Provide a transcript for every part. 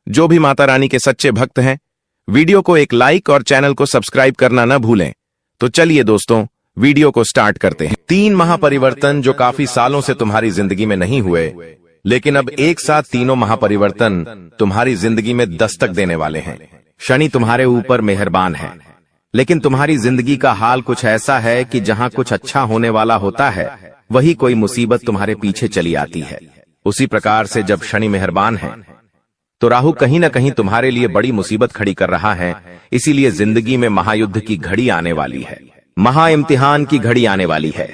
जो भी माता रानी के सच्चे भक्त हैं, वीडियो को एक लाइक और चैनल को सब्सक्राइब करना न भूलें। तो चलिए दोस्तों, वीडियो को स्टार्ट करते हैं। 3 महापरिवर्तन जो काफी सालों से तुम्हारी जिंदगी में नहीं हुए, लेकिन अब एक साथ तीनों महापरिवर्तन तुम्हारी जिंदगी में दस्तक देने वाले हैं। शनि तुम्हारे ऊपर मेहरबान है, लेकिन तुम्हारी जिंदगी का हाल कुछ ऐसा है कि जहां कुछ अच्छा होने वाला होता है, वही कोई मुसीबत तुम्हारे पीछे चली आती है। उसी प्रकार से जब शनि मेहरबान है, तो राहु कहीं न कहीं तुम्हारे लिए बड़ी मुसीबत खड़ी कर रहा है। इसीलिए जिंदगी में महायुद्ध की घड़ी आने वाली है, महा इम्तिहान की घड़ी आने वाली है।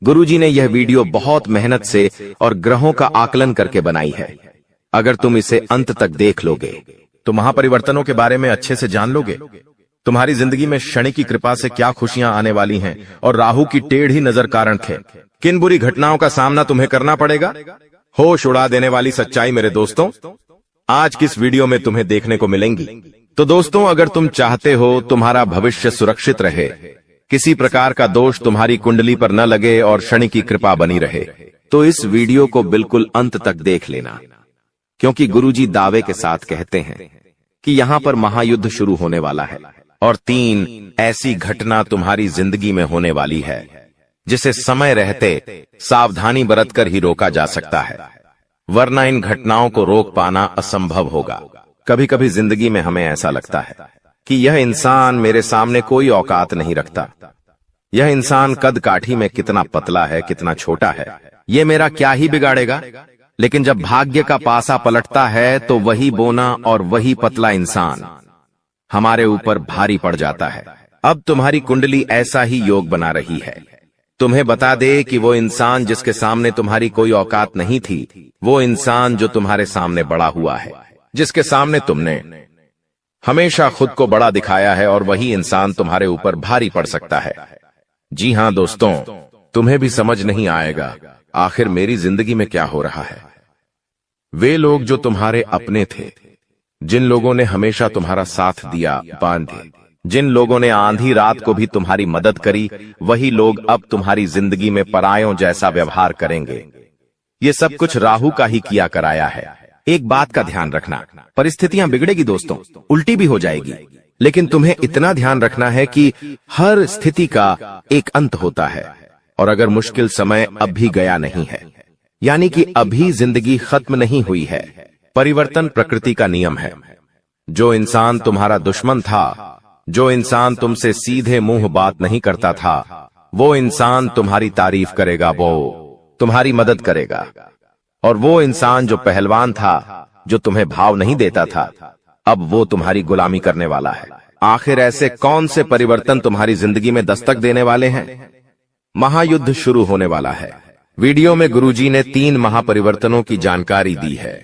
गुरुजी ने यह वीडियो बहुत मेहनत से और ग्रहों का आकलन करके बनाई है। अगर तुम इसे अंत तक देख लोगे तो महापरिवर्तनों के बारे में अच्छे से जान लोगे। तुम्हारी जिंदगी में शनि की कृपा से क्या खुशियां आने वाली हैं और राहु की टेढ़ी नजर कारण किन बुरी घटनाओं का सामना तुम्हें करना पड़ेगा। होश उड़ा देने वाली सच्चाई मेरे दोस्तों आज किस वीडियो में तुम्हें देखने को मिलेंगी। तो दोस्तों, अगर तुम चाहते हो तुम्हारा भविष्य सुरक्षित रहे, किसी प्रकार का दोष तुम्हारी कुंडली पर न लगे और शनि की कृपा बनी रहे, तो इस वीडियो को बिल्कुल अंत तक देख लेना, क्योंकि गुरुजी दावे के साथ कहते हैं कि यहाँ पर महायुद्ध शुरू होने वाला है और 3 ऐसी घटना तुम्हारी जिंदगी में होने वाली है जिसे समय रहते सावधानी बरतकर ही रोका जा सकता है, वरना इन घटनाओं को रोक पाना असंभव होगा। कभी कभी जिंदगी में हमें ऐसा लगता है कि यह इंसान मेरे सामने कोई औकात नहीं रखता, यह इंसान कद काठी में कितना पतला है, कितना छोटा है, ये मेरा क्या ही बिगाड़ेगा। लेकिन जब भाग्य का पासा पलटता है तो वही बोना और वही पतला इंसान हमारे ऊपर भारी पड़ जाता है। अब तुम्हारी कुंडली ऐसा ही योग बना रही है। तुम्हें बता दे कि वो इंसान जिसके सामने तुम्हारी कोई औकात नहीं थी, वो इंसान जो तुम्हारे सामने बड़ा हुआ है, जिसके सामने तुमने हमेशा खुद को बड़ा दिखाया है, और वही इंसान तुम्हारे ऊपर भारी पड़ सकता है। जी हां दोस्तों, तुम्हें भी समझ नहीं आएगा आखिर मेरी जिंदगी में क्या हो रहा है। वे लोग जो तुम्हारे अपने थे, जिन लोगों ने हमेशा तुम्हारा साथ दिया, बांधे, जिन लोगों ने आंधी रात को भी तुम्हारी मदद करी, वही लोग अब तुम्हारी जिंदगी में परायों जैसा व्यवहार करेंगे। ये सब कुछ राहु का ही किया कराया है। एक बात का ध्यान रखना, परिस्थितियां बिगड़ेगी दोस्तों, उल्टी भी हो जाएगी, लेकिन तुम्हें इतना ध्यान रखना है कि हर स्थिति का एक अंत होता है। और अगर मुश्किल समय अब भी गया नहीं है, यानी कि अभी जिंदगी खत्म नहीं हुई है, परिवर्तन प्रकृति का नियम है। जो इंसान तुम्हारा दुश्मन था, जो इंसान तुमसे सीधे मुंह बात नहीं करता था, वो इंसान तुम्हारी तारीफ करेगा, वो तुम्हारी मदद करेगा। और वो इंसान जो पहलवान था, जो तुम्हें भाव नहीं देता था, अब वो तुम्हारी गुलामी करने वाला है। आखिर ऐसे कौन से परिवर्तन तुम्हारी जिंदगी में दस्तक देने वाले हैं? महायुद्ध शुरू होने वाला है। वीडियो में गुरुजी ने 3 महापरिवर्तनों की जानकारी दी है।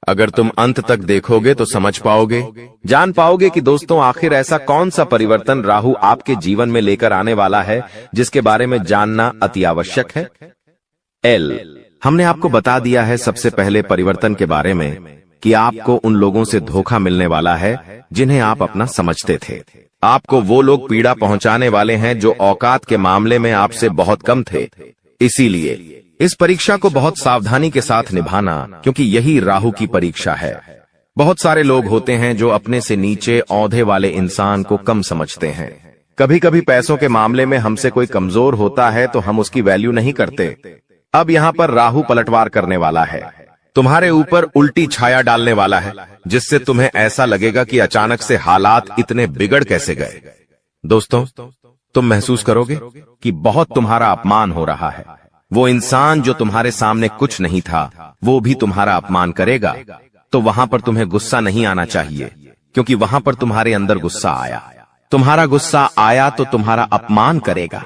अगर तुम अंत तक देखोगे तो समझ पाओगे, जान पाओगे कि दोस्तों आखिर ऐसा कौन सा परिवर्तन राहु आपके जीवन में लेकर आने वाला है, जिसके बारे में जानना अति आवश्यक है। हमने आपको बता दिया है सबसे पहले परिवर्तन के बारे में कि आपको उन लोगों से धोखा मिलने वाला है जिन्हें आप अपना समझते थे। आपको वो लोग पीड़ा पहुंचाने वाले हैं जो औकात के मामले में आपसे बहुत कम थे। इसीलिए इस परीक्षा को बहुत सावधानी के साथ निभाना, क्योंकि यही राहु की परीक्षा है। बहुत सारे लोग होते हैं जो अपने से नीचे औंधे वाले इंसान को कम समझते हैं। कभी कभी पैसों के मामले में हमसे कोई कमजोर होता है तो हम उसकी वैल्यू नहीं करते। अब यहाँ पर राहु पलटवार करने वाला है, तुम्हारे ऊपर उल्टी छाया डालने वाला है, जिससे तुम्हें ऐसा लगेगा कि अचानक से हालात इतने बिगड़ कैसे गए। दोस्तों, तुम महसूस करोगे कि बहुत तुम्हारा अपमान हो रहा है। वो इंसान जो तुम्हारे सामने कुछ नहीं था, वो भी तुम्हारा अपमान करेगा। तो वहां पर तुम्हें गुस्सा नहीं आना चाहिए, क्योंकि वहां पर तुम्हारे अंदर गुस्सा आया। तुम्हारा गुस्सा आया तो तुम्हारा अपमान करेगा।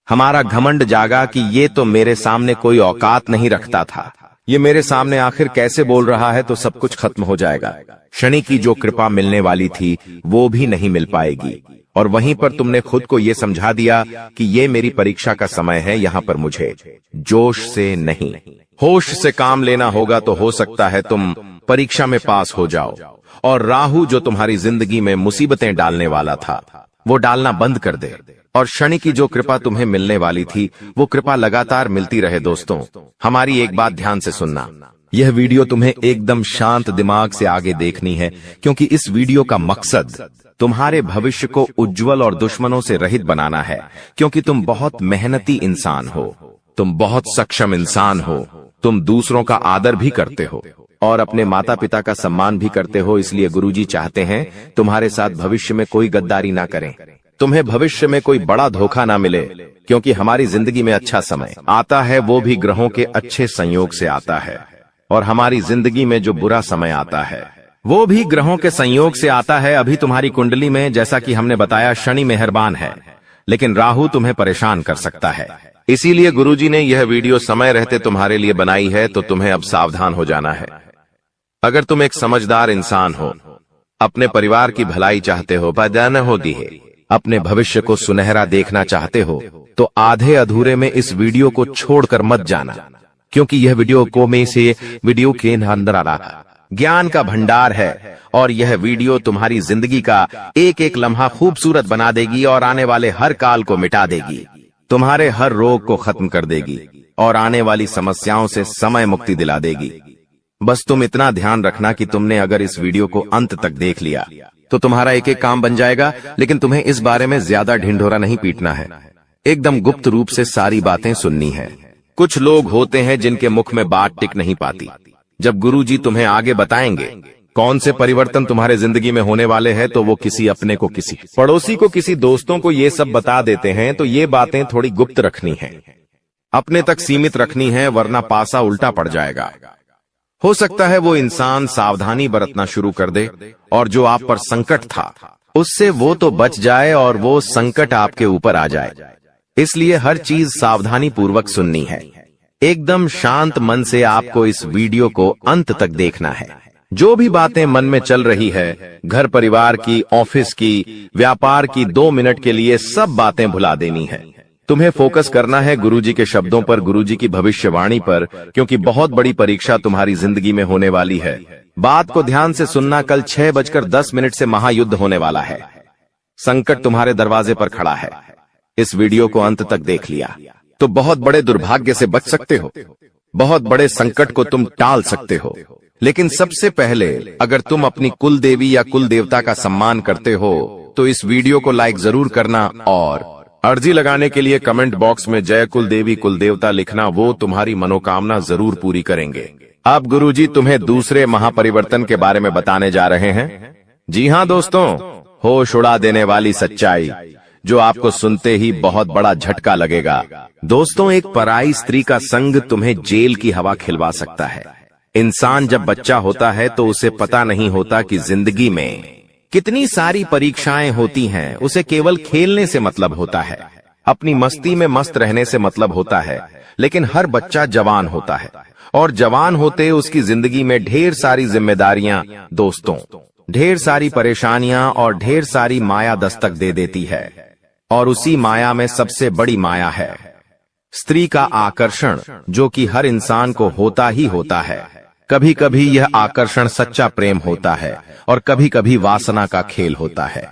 हमारा घमंड जागा कि ये तो मेरे सामने कोई औकात नहीं रखता था, ये मेरे सामने आखिर कैसे बोल रहा है, तो सब कुछ खत्म हो जाएगा। शनि की जो कृपा मिलने वाली थी वो भी नहीं मिल पाएगी। और वहीं पर तुमने खुद को ये समझा दिया कि ये मेरी परीक्षा का समय है, यहाँ पर मुझे जोश से नहीं होश से काम लेना होगा, तो हो सकता है तुम परीक्षा में पास हो जाओ और राहु जो तुम्हारी जिंदगी में मुसीबतें डालने वाला था, वो डालना बंद कर दे और शनि की जो कृपा तुम्हें मिलने वाली थी, वो कृपा लगातार मिलती रहे। दोस्तों, हमारी एक बात ध्यान से सुनना, यह वीडियो तुम्हें एकदम शांत दिमाग से आगे देखनी है, क्योंकि इस वीडियो का मकसद तुम्हारे भविष्य को उज्जवल और दुश्मनों से रहित बनाना है। क्योंकि तुम बहुत मेहनती इंसान हो, तुम बहुत सक्षम इंसान हो, तुम दूसरों का आदर भी करते हो और अपने माता पिता का सम्मान भी करते हो। इसलिए गुरुजी चाहते हैं तुम्हारे साथ भविष्य में कोई गद्दारी ना करें, तुम्हें भविष्य में कोई बड़ा धोखा ना मिले। क्योंकि हमारी जिंदगी में अच्छा समय आता है वो भी ग्रहों के अच्छे संयोग से आता है, और हमारी जिंदगी में जो बुरा समय आता है वो भी ग्रहों के संयोग से आता है। अभी तुम्हारी कुंडली में, जैसा कि हमने बताया, शनि मेहरबान है, लेकिन राहु तुम्हें परेशान कर सकता है। इसीलिए गुरुजी ने यह वीडियो समय रहते तुम्हारे लिए बनाई है, तो तुम्हें अब सावधान हो जाना है। अगर तुम एक समझदार इंसान हो, अपने परिवार की भलाई चाहते हो, बदन होती है, अपने भविष्य को सुनहरा देखना चाहते हो, तो आधे अधूरे में इस वीडियो को छोड़कर मत जाना। क्योंकि यह वीडियो के अंदर आ रहा ज्ञान का भंडार है, और यह वीडियो तुम्हारी जिंदगी का एक एक लम्हा खूबसूरत बना देगी और आने वाले हर काल को मिटा देगी, तुम्हारे हर रोग को खत्म कर देगी और आने वाली समस्याओं से समय मुक्ति दिला देगी। बस तुम इतना ध्यान रखना कि तुमने अगर इस वीडियो को अंत तक देख लिया तो तुम्हारा एक एक काम बन जाएगा। लेकिन तुम्हें इस बारे में ज्यादा ढिंढोरा नहीं पीटना है, एकदम गुप्त रूप से सारी बातें सुननी है। कुछ लोग होते हैं जिनके मुख में बात टिक नहीं पाती। जब गुरुजी तुम्हें आगे बताएंगे कौन से परिवर्तन तुम्हारे जिंदगी में होने वाले हैं, तो वो किसी अपने को, किसी पड़ोसी को, किसी दोस्तों को ये सब बता देते हैं। तो ये बातें थोड़ी गुप्त रखनी है, अपने तक सीमित रखनी है, वरना पासा उल्टा पड़ जाएगा। हो सकता है वो इंसान सावधानी बरतना शुरू कर दे और जो आप पर संकट था उससे वो तो बच जाए और वो संकट आपके ऊपर आ जाए। इसलिए हर चीज सावधानी पूर्वक सुननी है। एकदम शांत मन से आपको इस वीडियो को अंत तक देखना है। जो भी बातें मन में चल रही है, घर परिवार की, ऑफिस की, व्यापार की, 2 मिनट के लिए सब बातें भुला देनी है। तुम्हें फोकस करना है गुरुजी के शब्दों पर, गुरुजी की भविष्यवाणी पर, क्योंकि बहुत बड़ी परीक्षा तुम्हारी जिंदगी में होने वाली है। बात को ध्यान से सुनना। कल 6:10 से महायुद्ध होने वाला है। संकट तुम्हारे दरवाजे पर खड़ा है। इस वीडियो को अंत तक देख लिया तो बहुत बड़े दुर्भाग्य से बच सकते हो, बहुत बड़े संकट को तुम टाल सकते हो। लेकिन सबसे पहले, अगर तुम अपनी कुल देवी या कुल देवता का सम्मान करते हो तो इस वीडियो को लाइक जरूर करना, और अर्जी लगाने के लिए कमेंट बॉक्स में जय कुल देवी कुल देवता लिखना। वो तुम्हारी मनोकामना जरूर पूरी करेंगे। अब गुरुजी तुम्हें दूसरे महापरिवर्तन के बारे में बताने जा रहे हैं। जी हाँ दोस्तों, होश उड़ा देने वाली सच्चाई जो आपको सुनते ही बहुत बड़ा झटका लगेगा। दोस्तों, एक पराई स्त्री का संग तुम्हें जेल की हवा खिलवा सकता है। इंसान जब बच्चा होता है तो उसे पता नहीं होता कि जिंदगी में कितनी सारी परीक्षाएं होती हैं। उसे केवल खेलने से मतलब होता है, अपनी मस्ती में मस्त रहने से मतलब होता है। लेकिन हर बच्चा जवान होता है, और जवान होते उसकी जिंदगी में ढेर सारी जिम्मेदारियां, दोस्तों, ढेर सारी परेशानियां और ढेर सारी माया दस्तक दे देती है। और उसी माया में सबसे बड़ी माया है स्त्री का आकर्षण, जो कि हर इंसान को होता ही होता है। कभी कभी यह आकर्षण सच्चा प्रेम होता है और कभी कभी वासना का खेल होता है।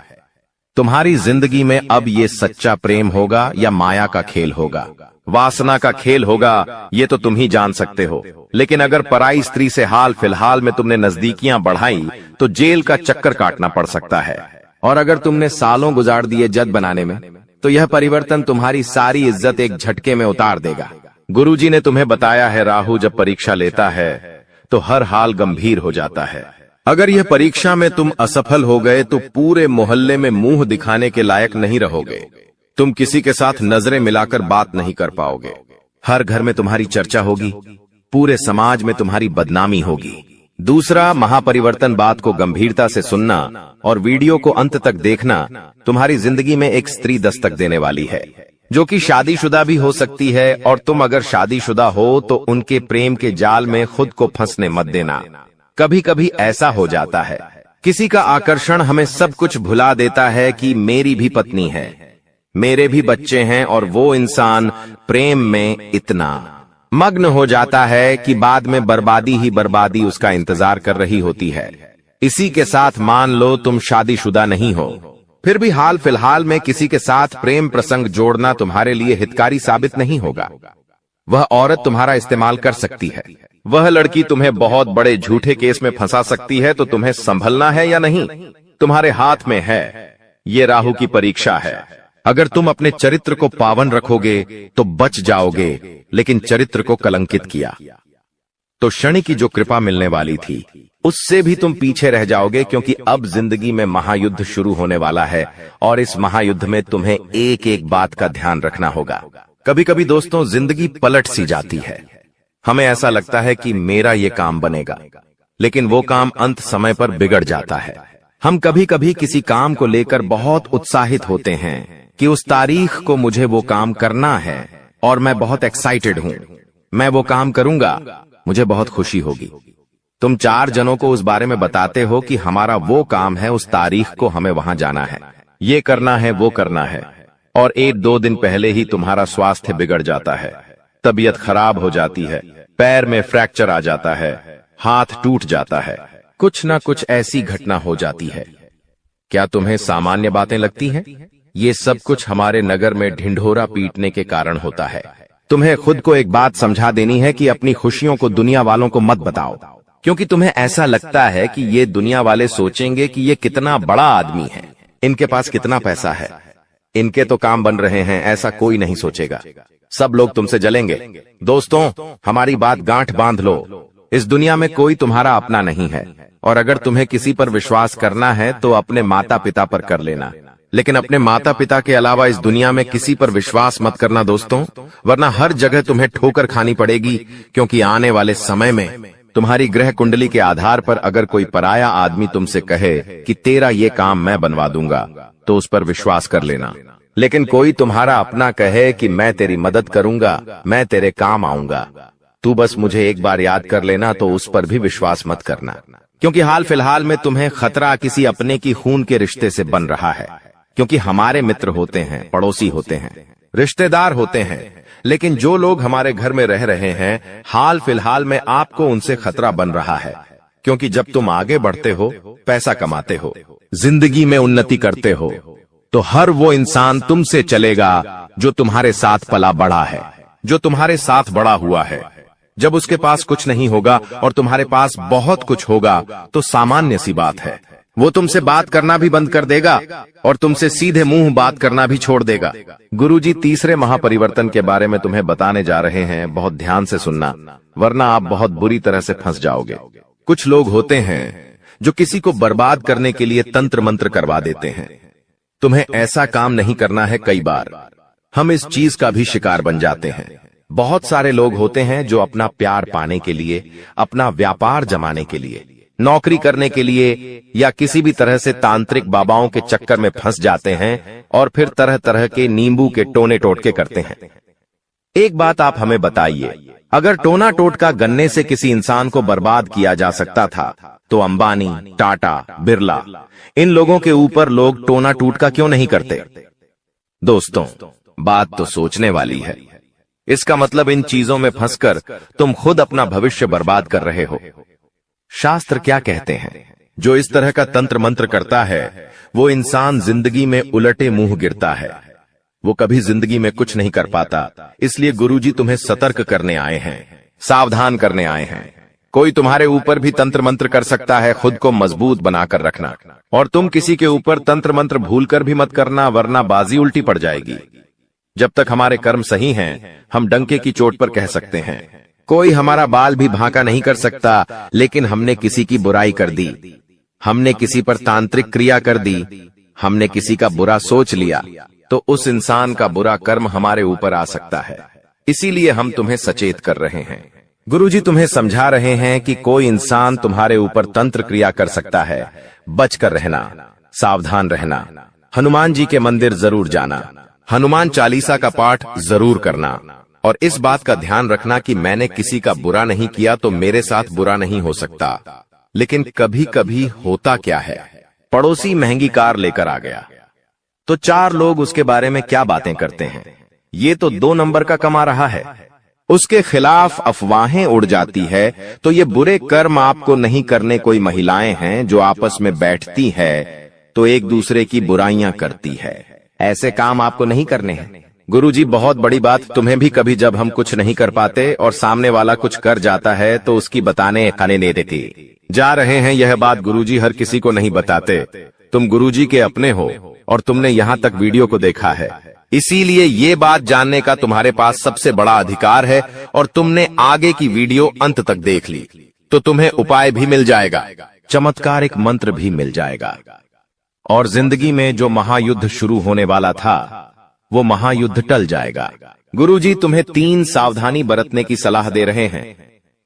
तुम्हारी जिंदगी में अब ये सच्चा प्रेम होगा या माया का खेल होगा, वासना का खेल होगा, ये तो तुम ही जान सकते हो। लेकिन अगर पराई स्त्री से हाल फिलहाल में तुमने नजदीकियां बढ़ाई तो जेल का चक्कर काटना पड़ सकता है। और अगर तुमने सालों गुजार दिए जद बनाने में, तो यह परिवर्तन तुम्हारी सारी इज्जत एक झटके में उतार देगा। गुरुजी ने तुम्हें बताया है, राहु जब परीक्षा लेता है तो हर हाल गंभीर हो जाता है। अगर यह परीक्षा में तुम असफल हो गए तो पूरे मोहल्ले में मुंह दिखाने के लायक नहीं रहोगे। तुम किसी के साथ नजरें मिलाकर बात नहीं कर पाओगे। हर घर में तुम्हारी चर्चा होगी, पूरे समाज में तुम्हारी बदनामी होगी। दूसरा महापरिवर्तन, बात को गंभीरता से सुनना और वीडियो को अंत तक देखना। तुम्हारी जिंदगी में एक स्त्री दस्तक देने वाली है, जो कि शादीशुदा भी हो सकती है। और तुम अगर शादीशुदा हो तो उनके प्रेम के जाल में खुद को फंसने मत देना। कभी कभी ऐसा हो जाता है, किसी का आकर्षण हमें सब कुछ भुला देता है कि मेरी भी पत्नी है, मेरे भी बच्चे हैं, और वो इंसान प्रेम में इतना मग्न हो जाता है कि बाद में बर्बादी ही बर्बादी उसका इंतजार कर रही होती है। इसी के साथ मान लो तुम शादीशुदा नहीं हो, फिर भी हाल फिलहाल में किसी के साथ प्रेम प्रसंग जोड़ना तुम्हारे लिए हितकारी साबित नहीं होगा। वह औरत तुम्हारा इस्तेमाल कर सकती है, वह लड़की तुम्हें बहुत बड़े झूठे केस में फंसा सकती है, तो तुम्हें संभलना है या नहीं, तुम्हारे हाथ में है। ये राहु की परीक्षा है। अगर तुम अपने चरित्र को पावन रखोगे तो बच जाओगे, लेकिन चरित्र को कलंकित किया तो शनि की जो कृपा मिलने वाली थी उससे भी तुम पीछे रह जाओगे, क्योंकि अब जिंदगी में महायुद्ध शुरू होने वाला है और इस महायुद्ध में तुम्हें एक एक बात का ध्यान रखना होगा। कभी कभी दोस्तों जिंदगी पलट सी जाती है। हमें ऐसा लगता है कि मेरा ये काम बनेगा, लेकिन वो काम अंत समय पर बिगड़ जाता है। हम कभी कभी किसी काम को लेकर बहुत उत्साहित होते हैं कि उस तारीख को मुझे वो काम करना है और मैं बहुत एक्साइटेड हूं, मैं वो काम करूंगा, मुझे बहुत खुशी होगी। तुम 4 जनों को उस बारे में बताते हो कि हमारा वो काम है, उस तारीख को हमें वहां जाना है, ये करना है, वो करना है, और 1-2 दिन पहले ही तुम्हारा स्वास्थ्य बिगड़ जाता है, तबीयत खराब हो जाती है, पैर में फ्रैक्चर आ जाता है, हाथ टूट जाता है, कुछ ना कुछ ऐसी घटना हो जाती है। क्या तुम्हें सामान्य बातें लगती हैं? ये सब कुछ हमारे नगर में ढिंढोरा पीटने के कारण होता है। तुम्हें खुद को एक बात समझा देनी है कि अपनी खुशियों को दुनिया वालों को मत बताओ, क्योंकि तुम्हें ऐसा लगता है कि ये दुनिया वाले सोचेंगे कि ये कितना बड़ा आदमी है, इनके पास कितना पैसा है, इनके तो काम बन रहे हैं। ऐसा कोई नहीं सोचेगा, सब लोग तुमसे जलेंगे। दोस्तों, हमारी बात गांठ बांध लो, इस दुनिया में कोई तुम्हारा अपना नहीं है, और अगर तुम्हें किसी पर विश्वास करना है तो अपने माता पिता पर कर लेना, लेकिन अपने माता पिता के अलावा इस दुनिया में किसी पर विश्वास मत करना दोस्तों, वरना हर जगह तुम्हें ठोकर खानी पड़ेगी। क्योंकि आने वाले समय में तुम्हारी ग्रह कुंडली के आधार पर अगर कोई पराया आदमी तुमसे कहे कि तेरा ये काम मैं बनवा दूंगा, तो उस पर विश्वास कर लेना। लेकिन कोई तुम्हारा अपना कहे कि मैं तेरी मदद करूंगा, मैं तेरे काम आऊंगा, तू बस मुझे एक बार याद कर लेना, तो उस पर भी विश्वास मत करना। क्योंकि हाल फिलहाल में तुम्हें खतरा किसी अपने की खून के रिश्ते से बन रहा है। क्योंकि हमारे मित्र होते हैं, पड़ोसी होते हैं, रिश्तेदार होते हैं, लेकिन जो लोग हमारे घर में रह रहे हैं, हाल फिलहाल में आपको उनसे खतरा बन रहा है। क्योंकि जब तुम आगे बढ़ते हो, पैसा कमाते हो, जिंदगी में उन्नति करते हो, तो हर वो इंसान तुमसे चलेगा जो तुम्हारे साथ पला बड़ा है, जो तुम्हारे साथ बड़ा हुआ है। जब उसके पास कुछ नहीं होगा और तुम्हारे पास बहुत कुछ होगा, तो सामान्य सी बात है, वो तुमसे बात करना भी बंद कर देगा और तुमसे सीधे मुंह बात करना भी छोड़ देगा। गुरुजी तीसरे महापरिवर्तन के बारे में तुम्हें बताने जा रहे हैं, बहुत ध्यान से सुनना, वरना आप बहुत बुरी तरह से फंस जाओगे। कुछ लोग होते हैं जो किसी को बर्बाद करने के लिए तंत्र मंत्र करवा देते हैं। तुम्हें ऐसा काम नहीं करना है। कई बार हम इस चीज का भी शिकार बन जाते हैं। बहुत सारे लोग होते हैं जो अपना प्यार पाने के लिए, अपना व्यापार जमाने के लिए, नौकरी करने के लिए या किसी भी तरह से तांत्रिक बाबाओं के चक्कर में फंस जाते हैं और फिर तरह तरह के नींबू के टोने टोटके करते हैं। एक बात आप हमें बताइए, अगर टोना टोटका गन्ने से किसी इंसान को बर्बाद किया जा सकता था, तो अंबानी, टाटा, बिरला, इन लोगों के ऊपर लोग टोना टोटका क्यों नहीं करते? दोस्तों, बात तो सोचने वाली है। इसका मतलब इन चीजों में फंसकर तुम खुद अपना भविष्य बर्बाद कर रहे हो। शास्त्र क्या कहते हैं? जो इस तरह का तंत्र मंत्र करता है, वो इंसान जिंदगी में उलटे मुंह गिरता है, वो कभी जिंदगी में कुछ नहीं कर पाता। इसलिए गुरुजी तुम्हें सतर्क करने आए हैं, सावधान करने आए हैं। कोई तुम्हारे ऊपर भी तंत्र मंत्र कर सकता है, खुद को मजबूत बनाकर रखना। और तुम किसी के ऊपर तंत्र मंत्र भूलकर भी मत करना, वरना बाजी उल्टी पड़ जाएगी। जब तक हमारे कर्म सही हैं, हम डंके की चोट पर कह सकते हैं। कोई हमारा बाल भी भांका नहीं कर सकता, लेकिन हमने किसी की बुराई कर दी, हमने किसी पर तांत्रिक क्रिया कर दी, हमने किसी का बुरा सोच लिया, तो उस इंसान का बुरा कर्म हमारे ऊपर आ सकता है। इसीलिए हम तुम्हें सचेत कर रहे हैं। गुरुजी तुम्हें समझा रहे हैं कि कोई इंसान तुम्हारे ऊपर तंत्र क्रिया कर सकता है। बचकर रहना, सावधान रहना। हनुमान जी के मंदिर जरूर जाना, हनुमान चालीसा का पाठ जरूर करना, और इस बात का ध्यान रखना कि मैंने किसी का बुरा नहीं किया तो मेरे साथ बुरा नहीं हो सकता। लेकिन कभी कभी होता क्या है, पड़ोसी महंगी कार लेकर आ गया, तो 4 लोग उसके बारे में क्या बातें करते हैं, ये तो 2 नंबर का कमा रहा है। उसके खिलाफ अफवाहें उड़ जाती है, तो ये बुरे कर्म आपको नहीं करने। कोई महिलाएं हैं जो आपस में बैठती है तो एक दूसरे की बुराइयां करती है। ऐसे काम आपको नहीं करने हैं। गुरुजी, बहुत बड़ी बात। तुम्हें भी कभी जब हम कुछ नहीं कर पाते और सामने वाला कुछ कर जाता है तो उसकी बताने खाने नहीं देती। जा रहे हैं यह बात गुरुजी हर किसी को नहीं बताते। तुम गुरुजी के अपने हो और तुमने यहाँ तक वीडियो को देखा है, इसीलिए ये बात जानने का तुम्हारे पास सबसे बड़ा अधिकार है। और तुमने आगे की वीडियो अंत तक देख ली तो तुम्हें उपाय भी मिल जाएगा, चमत्कारिक मंत्र भी मिल जाएगा। और जिंदगी में जो महायुद्ध शुरू होने वाला था वो महायुद्ध टल जाएगा। गुरुजी तुम्हें 3 सावधानी बरतने की सलाह दे रहे हैं।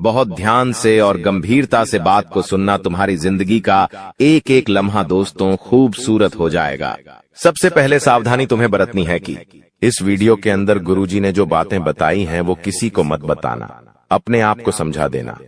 बहुत ध्यान से और गंभीरता से बात को सुनना। तुम्हारी जिंदगी का एक एक लम्हा दोस्तों खूबसूरत हो जाएगा। सबसे पहले सावधानी तुम्हें बरतनी है कि इस वीडियो के अंदर गुरुजी ने जो बातें बताई हैं वो किसी को मत बताना, अपने आप को समझा देना।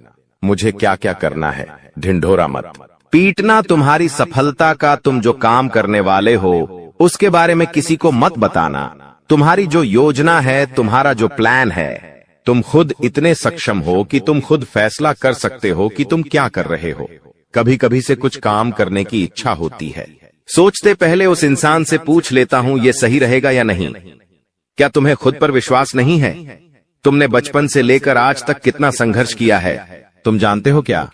मुझे क्या क्या करना है, ढिंढोरा मत पीटना। तुम्हारी सफलता का तुम जो काम करने वाले हो उसके बारे में किसी को मत बताना। तुम्हारी जो योजना है, तुम्हारा जो प्लान है, तुम खुद इतने सक्षम हो कि तुम खुद फैसला कर सकते हो कि तुम क्या कर रहे हो। कभी कभी से कुछ काम करने की इच्छा होती है, सोचते पहले उस इंसान से पूछ लेता हूं ये सही रहेगा या नहीं। क्या तुम्हें खुद पर विश्वास नहीं है? तुमने बचपन से लेकर आज तक कितना संघर्ष किया है, तुम जानते हो क्या?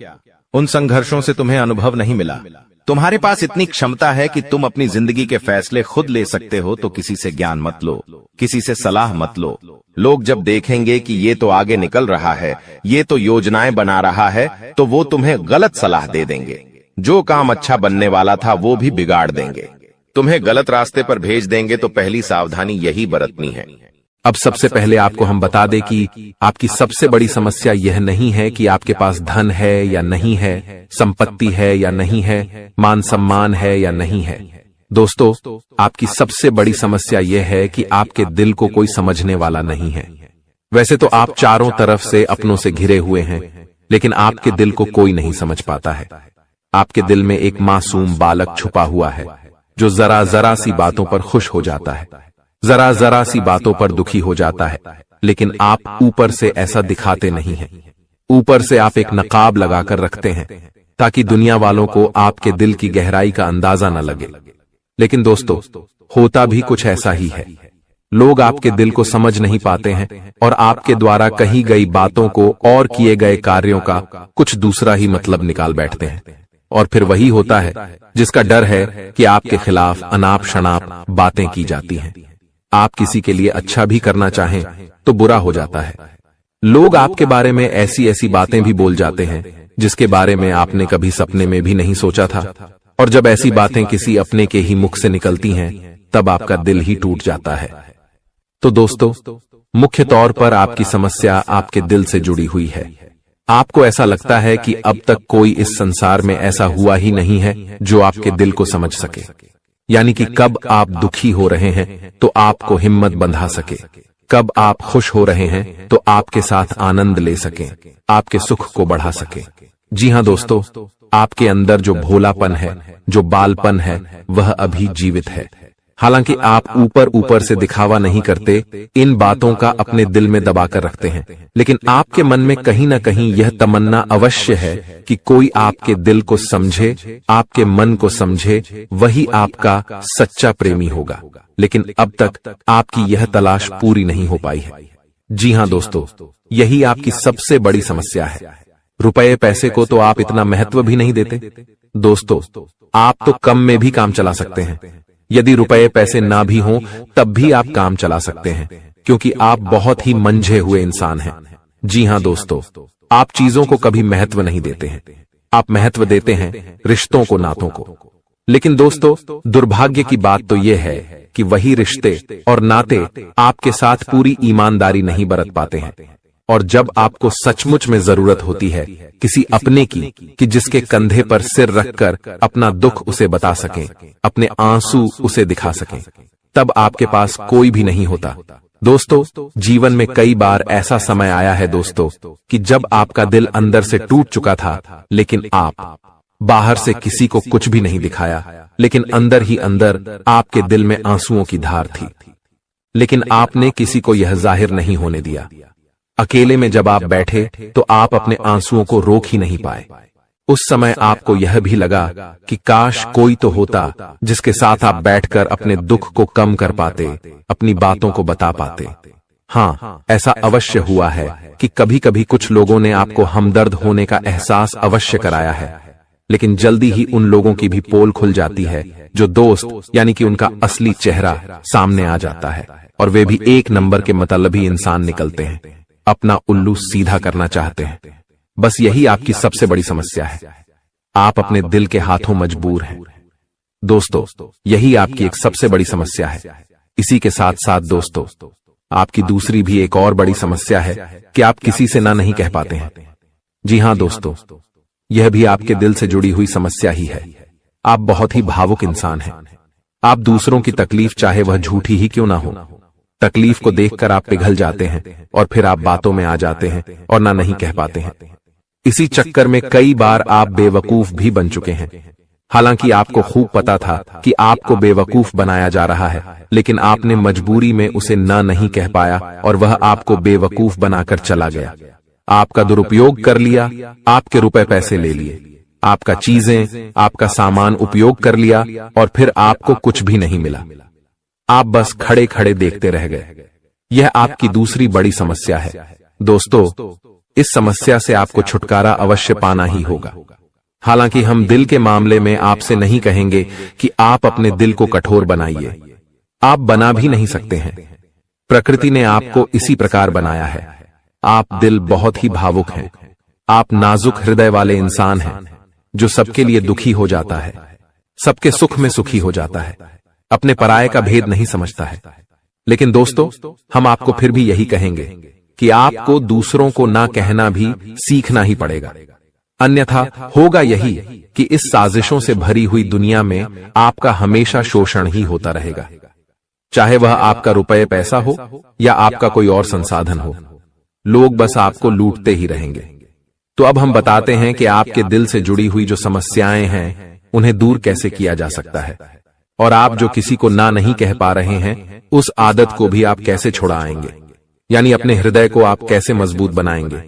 उन संघर्षों से तुम्हें अनुभव नहीं मिला। तुम्हारे पास इतनी क्षमता है कि तुम अपनी जिंदगी के फैसले खुद ले सकते हो, तो किसी से ज्ञान मत लो, किसी से सलाह मत लो। लोग जब देखेंगे कि ये तो आगे निकल रहा है, ये तो योजनाएं बना रहा है, तो वो तुम्हें गलत सलाह दे देंगे। जो काम अच्छा बनने वाला था वो भी बिगाड़ देंगे, तुम्हें गलत रास्ते पर भेज देंगे। तो पहली सावधानी यही बरतनी है। अब सबसे पहले आपको हम बता दें कि आपकी सबसे बड़ी समस्या यह नहीं है कि आपके पास धन है या नहीं है, संपत्ति है या नहीं है, मान सम्मान है या नहीं है। दोस्तों, आपकी सबसे बड़ी समस्या यह है कि आपके दिल को कोई समझने वाला नहीं है। वैसे तो आप चारों तरफ से अपनों से घिरे हुए हैं, लेकिन आपके दिल को कोई नहीं समझ पाता है। आपके दिल में एक मासूम बालक छुपा हुआ है जो जरा जरा सी बातों पर खुश हो जाता है, जरा जरा सी बातों पर दुखी हो जाता है। लेकिन आप ऊपर से ऐसा दिखाते नहीं हैं। ऊपर से आप एक नकाब लगाकर रखते हैं ताकि दुनिया वालों को आपके दिल की गहराई का अंदाजा न लगे। लेकिन दोस्तों, होता भी कुछ ऐसा ही है। लोग आपके दिल को समझ नहीं पाते हैं और आपके द्वारा कही गई बातों को और किए गए कार्यों का कुछ दूसरा ही मतलब निकाल बैठते हैं। और फिर वही होता है जिसका डर है कि आपके खिलाफ अनाप शनाप बातें की जाती हैं। आप किसी के लिए अच्छा भी करना चाहें तो बुरा हो जाता है। लोग आपके बारे में ऐसी ऐसी बातें भी बोल जाते हैं जिसके बारे में आपने कभी सपने में भी नहीं सोचा था। और जब ऐसी बातें किसी अपने के ही मुख से निकलती हैं तब आपका दिल ही टूट जाता है। तो दोस्तों, मुख्य तौर पर आपकी समस्या आपके दिल से जुड़ी हुई है। आपको ऐसा लगता है कि अब तक कोई इस संसार में ऐसा हुआ ही नहीं है जो आपके दिल को समझ सके। यानी कि कब आप दुखी हो रहे हैं तो आपको हिम्मत बंधा सके, कब आप खुश हो रहे हैं तो आपके साथ आनंद ले सके, आपके सुख को बढ़ा सके। जी हां दोस्तों, आपके अंदर जो भोलापन है, जो बालपन है, वह अभी जीवित है। हालांकि आप ऊपर ऊपर से दिखावा नहीं करते, इन बातों का अपने दिल में दबाकर रखते हैं, लेकिन आपके मन में कहीं ना कहीं यह तमन्ना अवश्य है कि कोई आपके दिल को समझे, आपके मन को समझे, वही आपका सच्चा प्रेमी होगा। लेकिन अब तक आपकी यह तलाश पूरी नहीं हो पाई है। जी हां दोस्तों, यही आपकी सबसे बड़ी समस्या है। रुपए पैसे को तो आप इतना महत्व भी नहीं देते। दोस्तों, आप तो कम में भी काम चला सकते हैं। यदि रुपए पैसे ना भी हों तब भी आप काम चला सकते हैं, क्योंकि आप बहुत ही मंझे हुए इंसान हैं। जी हां दोस्तों, आप चीजों को कभी महत्व नहीं देते हैं, आप महत्व देते हैं रिश्तों को, नातों को। लेकिन दोस्तों, दुर्भाग्य की बात तो यह है कि वही रिश्ते और नाते आपके साथ पूरी ईमानदारी नहीं बरत पाते हैं। और जब आपको सचमुच में जरूरत होती है किसी अपने की, कि जिसके कंधे पर सिर रखकर अपना दुख उसे बता सकें, अपने आंसू उसे दिखा सकें, तब आपके पास कोई भी नहीं होता। दोस्तों, जीवन में कई बार ऐसा समय आया है दोस्तों कि जब आपका दिल अंदर से टूट चुका था, लेकिन आप बाहर से किसी को कुछ भी नहीं दिखाया, लेकिन अंदर ही अंदर आपके दिल में आंसुओं की धार थी। लेकिन आपने किसी को यह जाहिर नहीं होने दिया। अकेले में जब आप बैठे तो आप अपने आंसुओं को रोक ही नहीं पाए। उस समय आपको यह भी लगा कि काश कोई तो होता जिसके साथ आप बैठकर अपने दुख को कम कर पाते, अपनी बातों को बता पाते। हाँ, ऐसा अवश्य हुआ है कि कभी कभी कुछ लोगों ने आपको हमदर्द होने का एहसास अवश्य कराया है, लेकिन जल्दी ही उन लोगों की भी पोल खुल जाती है जो दोस्त यानी कि उनका असली चेहरा सामने आ जाता है, और वे भी एक नंबर के मतलबी इंसान निकलते हैं, अपना उल्लू सीधा करना चाहते हैं। बस यही आपकी सबसे बड़ी समस्या है, आप अपने दिल के हाथों मजबूर हैं। दोस्तों, यही आपकी एक सबसे बड़ी समस्या है। इसी के साथ साथ दोस्तों, आपकी दूसरी भी एक और बड़ी समस्या है कि आप किसी से ना नहीं कह पाते हैं। जी हां दोस्तों, यह भी आपके दिल से जुड़ी हुई समस्या ही है। आप बहुत ही भावुक इंसान हैं। आप दूसरों की तकलीफ चाहे वह झूठी ही क्यों ना हो, तकलीफ को देखकर आप पिघल जाते हैं और फिर आप बातों में आ जाते हैं और ना नहीं कह पाते हैं। इसी चक्कर में कई बार आप बेवकूफ भी बन चुके हैं। हालांकि आपको खूब पता था कि आपको बेवकूफ बनाया जा रहा है, लेकिन आपने मजबूरी में उसे ना नहीं कह पाया और वह आपको बेवकूफ बनाकर चला गया। आपका दुरुपयोग कर लिया, आपके रुपए पैसे ले लिए, आपका चीजें, आपका सामान उपयोग कर लिया और फिर आपको कुछ भी नहीं मिला। आप बस खड़े खड़े देखते रह गए। यह आपकी दूसरी बड़ी समस्या है। दोस्तों, इस समस्या से आपको छुटकारा अवश्य पाना ही होगा। हालांकि हम दिल के मामले में आपसे नहीं कहेंगे कि आप अपने दिल को कठोर बनाइए, आप बना भी नहीं सकते हैं। प्रकृति ने आपको इसी प्रकार बनाया है। आप दिल बहुत ही भावुक हैं। आप नाजुक हृदय वाले इंसान हैं जो सबके लिए दुखी हो जाता है, सबके सुख में सुखी हो जाता है, अपने पराये का भेद नहीं समझता है। लेकिन दोस्तों, हम आपको फिर भी यही कहेंगे कि आपको दूसरों को ना कहना भी सीखना ही पड़ेगा। अन्यथा होगा यही कि इस साजिशों से भरी हुई दुनिया में आपका हमेशा शोषण ही होता रहेगा, चाहे वह आपका रुपये पैसा हो या आपका कोई और संसाधन हो। लोग बस आपको लूटते ही रहेंगे। तो अब हम बताते हैं कि आपके दिल से जुड़ी हुई जो समस्याएं हैं उन्हें दूर कैसे किया जा सकता है, और आप जो किसी को ना नहीं कह पा रहे हैं उस आदत को भी आप कैसे छुड़ाएंगे, यानी अपने हृदय को आप कैसे मजबूत बनाएंगे।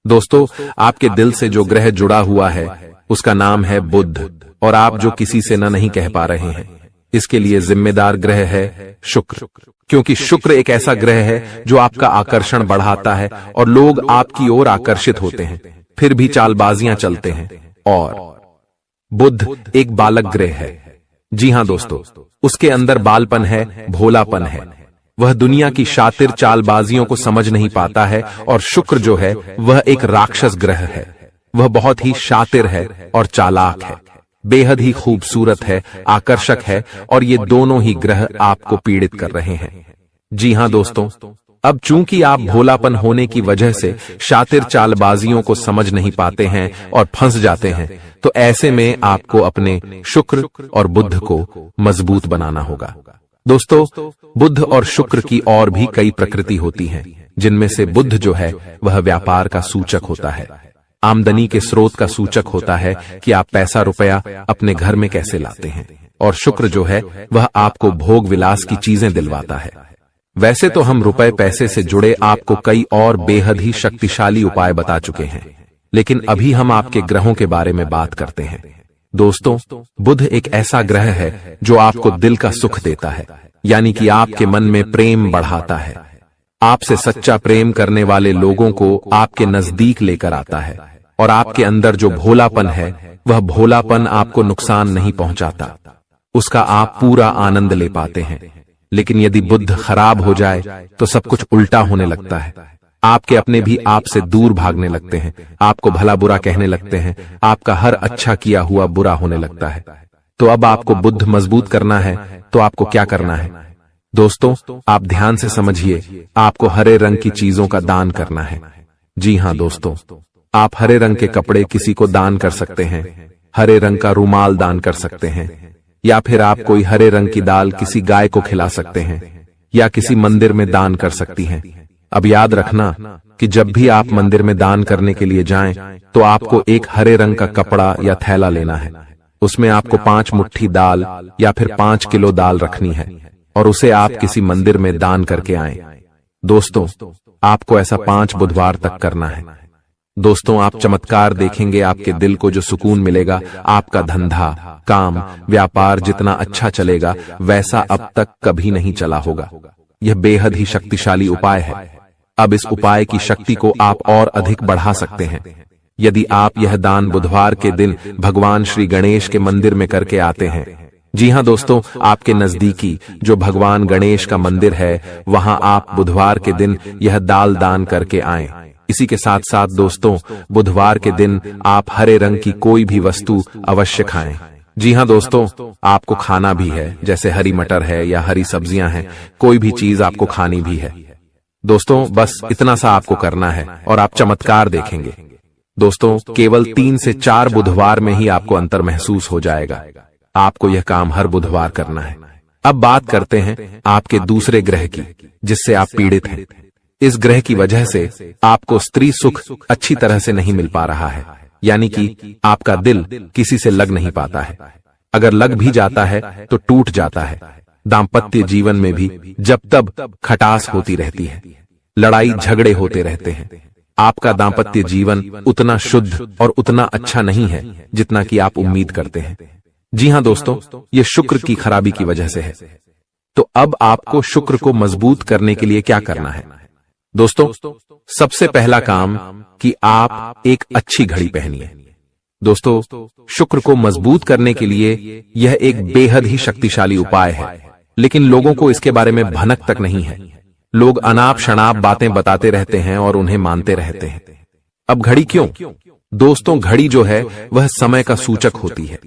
दोस्तों, आपके दिल से जो ग्रह जुड़ा हुआ है उसका नाम है बुध, और आप जो किसी से ना नहीं कह पा रहे हैं इसके लिए जिम्मेदार ग्रह है शुक्र, क्योंकि शुक्र एक ऐसा ग्रह है जो आपका आकर्षण बढ़ाता है और लोग आपकी ओर आकर्षित होते हैं, फिर भी चालबाजियां चलते हैं। और बुध एक बालक ग्रह है। जी हां दोस्तों, उसके अंदर बालपन है, भोलापन है। वह दुनिया की शातिर चालबाजियों को समझ नहीं पाता है, और शुक्र जो है वह एक राक्षस ग्रह है। वह बहुत ही शातिर है और चालाक है, बेहद ही खूबसूरत है, आकर्षक है, और ये दोनों ही ग्रह आपको पीड़ित कर रहे हैं। जी हां दोस्तों, अब चूंकि आप भोलापन होने की वजह से शातिर चालबाजियों को समझ नहीं पाते हैं और फंस जाते हैं, तो ऐसे में आपको अपने शुक्र और बुध को मजबूत बनाना होगा। दोस्तों, बुध और शुक्र की और भी कई प्रकृति होती हैं, जिनमें से बुध जो है वह व्यापार का सूचक होता है, आमदनी के स्रोत का सूचक होता है कि आप पैसा रुपया अपने घर में कैसे लाते हैं, और शुक्र जो है वह आपको भोग विलास की चीजें दिलवाता है। वैसे तो हम रुपए पैसे से जुड़े आपको कई और बेहद ही शक्तिशाली उपाय बता चुके हैं, लेकिन अभी हम आपके ग्रहों के बारे में बात करते हैं। दोस्तों, बुध एक ऐसा ग्रह है जो आपको दिल का सुख देता है, यानी कि आपके मन में प्रेम बढ़ाता है, आपसे सच्चा प्रेम करने वाले लोगों को आपके नजदीक लेकर आता है, और आपके अंदर जो भोलापन है वह भोलापन आपको नुकसान नहीं पहुंचाता, उसका आप पूरा आनंद ले पाते हैं। लेकिन यदि बुध खराब हो जाए तो सब कुछ उल्टा होने लगता है। आपके अपने भी आपसे दूर भागने लगते हैं, आपको भला बुरा कहने लगते हैं, आपका हर अच्छा किया हुआ बुरा होने लगता है। तो अब आपको बुध मजबूत करना है तो आपको क्या करना है? दोस्तों, आप ध्यान से समझिए, आपको हरे रंग की चीजों का दान करना है। जी हां दोस्तों, आप हरे रंग के कपड़े किसी को दान कर सकते हैं, हरे रंग का रुमाल दान कर सकते हैं, या फिर आप कोई हरे रंग की दाल किसी गाय को खिला सकते हैं, या किसी मंदिर में दान कर सकती हैं। अब याद रखना कि जब भी आप मंदिर में दान करने के लिए जाएं, तो आपको एक हरे रंग का कपड़ा या थैला लेना है। उसमें आपको 5 मुट्ठी दाल या फिर 5 किलो दाल रखनी है, और उसे आप किसी मंदिर में दान करके आएं। दोस्तों, आपको ऐसा 5 बुधवार तक करना है। दोस्तों, आप चमत्कार देखेंगे। आपके दिल को जो सुकून मिलेगा, आपका धंधा, काम, व्यापार जितना अच्छा चलेगा वैसा अब तक कभी नहीं चला होगा। यह बेहद ही शक्तिशाली उपाय है। अब इस उपाय की शक्ति को आप और अधिक बढ़ा सकते हैं यदि आप यह दान बुधवार के दिन भगवान श्री गणेश के मंदिर में करके आते हैं। जी हां दोस्तों, आपके नजदीकी जो भगवान गणेश का मंदिर है वहां आप बुधवार के दिन यह दाल दान करके आएं। इसी के साथ साथ दोस्तों, बुधवार के दिन आप हरे रंग की कोई भी वस्तु अवश्य खाएं। जी हां दोस्तों, आपको खाना भी है, जैसे हरी मटर है या हरी सब्जियां हैं, कोई भी चीज आपको खानी भी है। दोस्तों, बस इतना सा आपको करना है और आप चमत्कार देखेंगे। दोस्तों, केवल 3 से 4 बुधवार में ही आपको अंतर महसूस हो जाएगा। आपको यह काम हर बुधवार करना है। अब बात करते हैं आपके दूसरे ग्रह की, जिससे आप पीड़ित हैं। इस ग्रह की वजह से आपको स्त्री सुख अच्छी तरह से नहीं मिल पा रहा है, यानी कि आपका दिल किसी से लग नहीं पाता है। अगर लग भी जाता है तो टूट जाता है। दाम्पत्य जीवन में भी जब तब खटास होती रहती है, लड़ाई झगड़े होते रहते हैं। आपका दाम्पत्य जीवन उतना शुद्ध और उतना अच्छा नहीं है जितना कि आप उम्मीद करते हैं। जी हां दोस्तों, ये शुक्र की खराबी की वजह से है। तो अब आपको शुक्र को मजबूत करने के लिए क्या करना है? दोस्तों, सबसे पहला काम कि आप एक अच्छी घड़ी पहनिए। दोस्तों, शुक्र को मजबूत करने के लिए यह एक बेहद ही शक्तिशाली उपाय है, लेकिन लोगों को इसके बारे में भनक तक नहीं है। लोग अनाप शनाप बातें बताते रहते हैं और उन्हें मानते रहते हैं। अब घड़ी क्यों? दोस्तों, घड़ी जो है वह समय का सूचक होती है,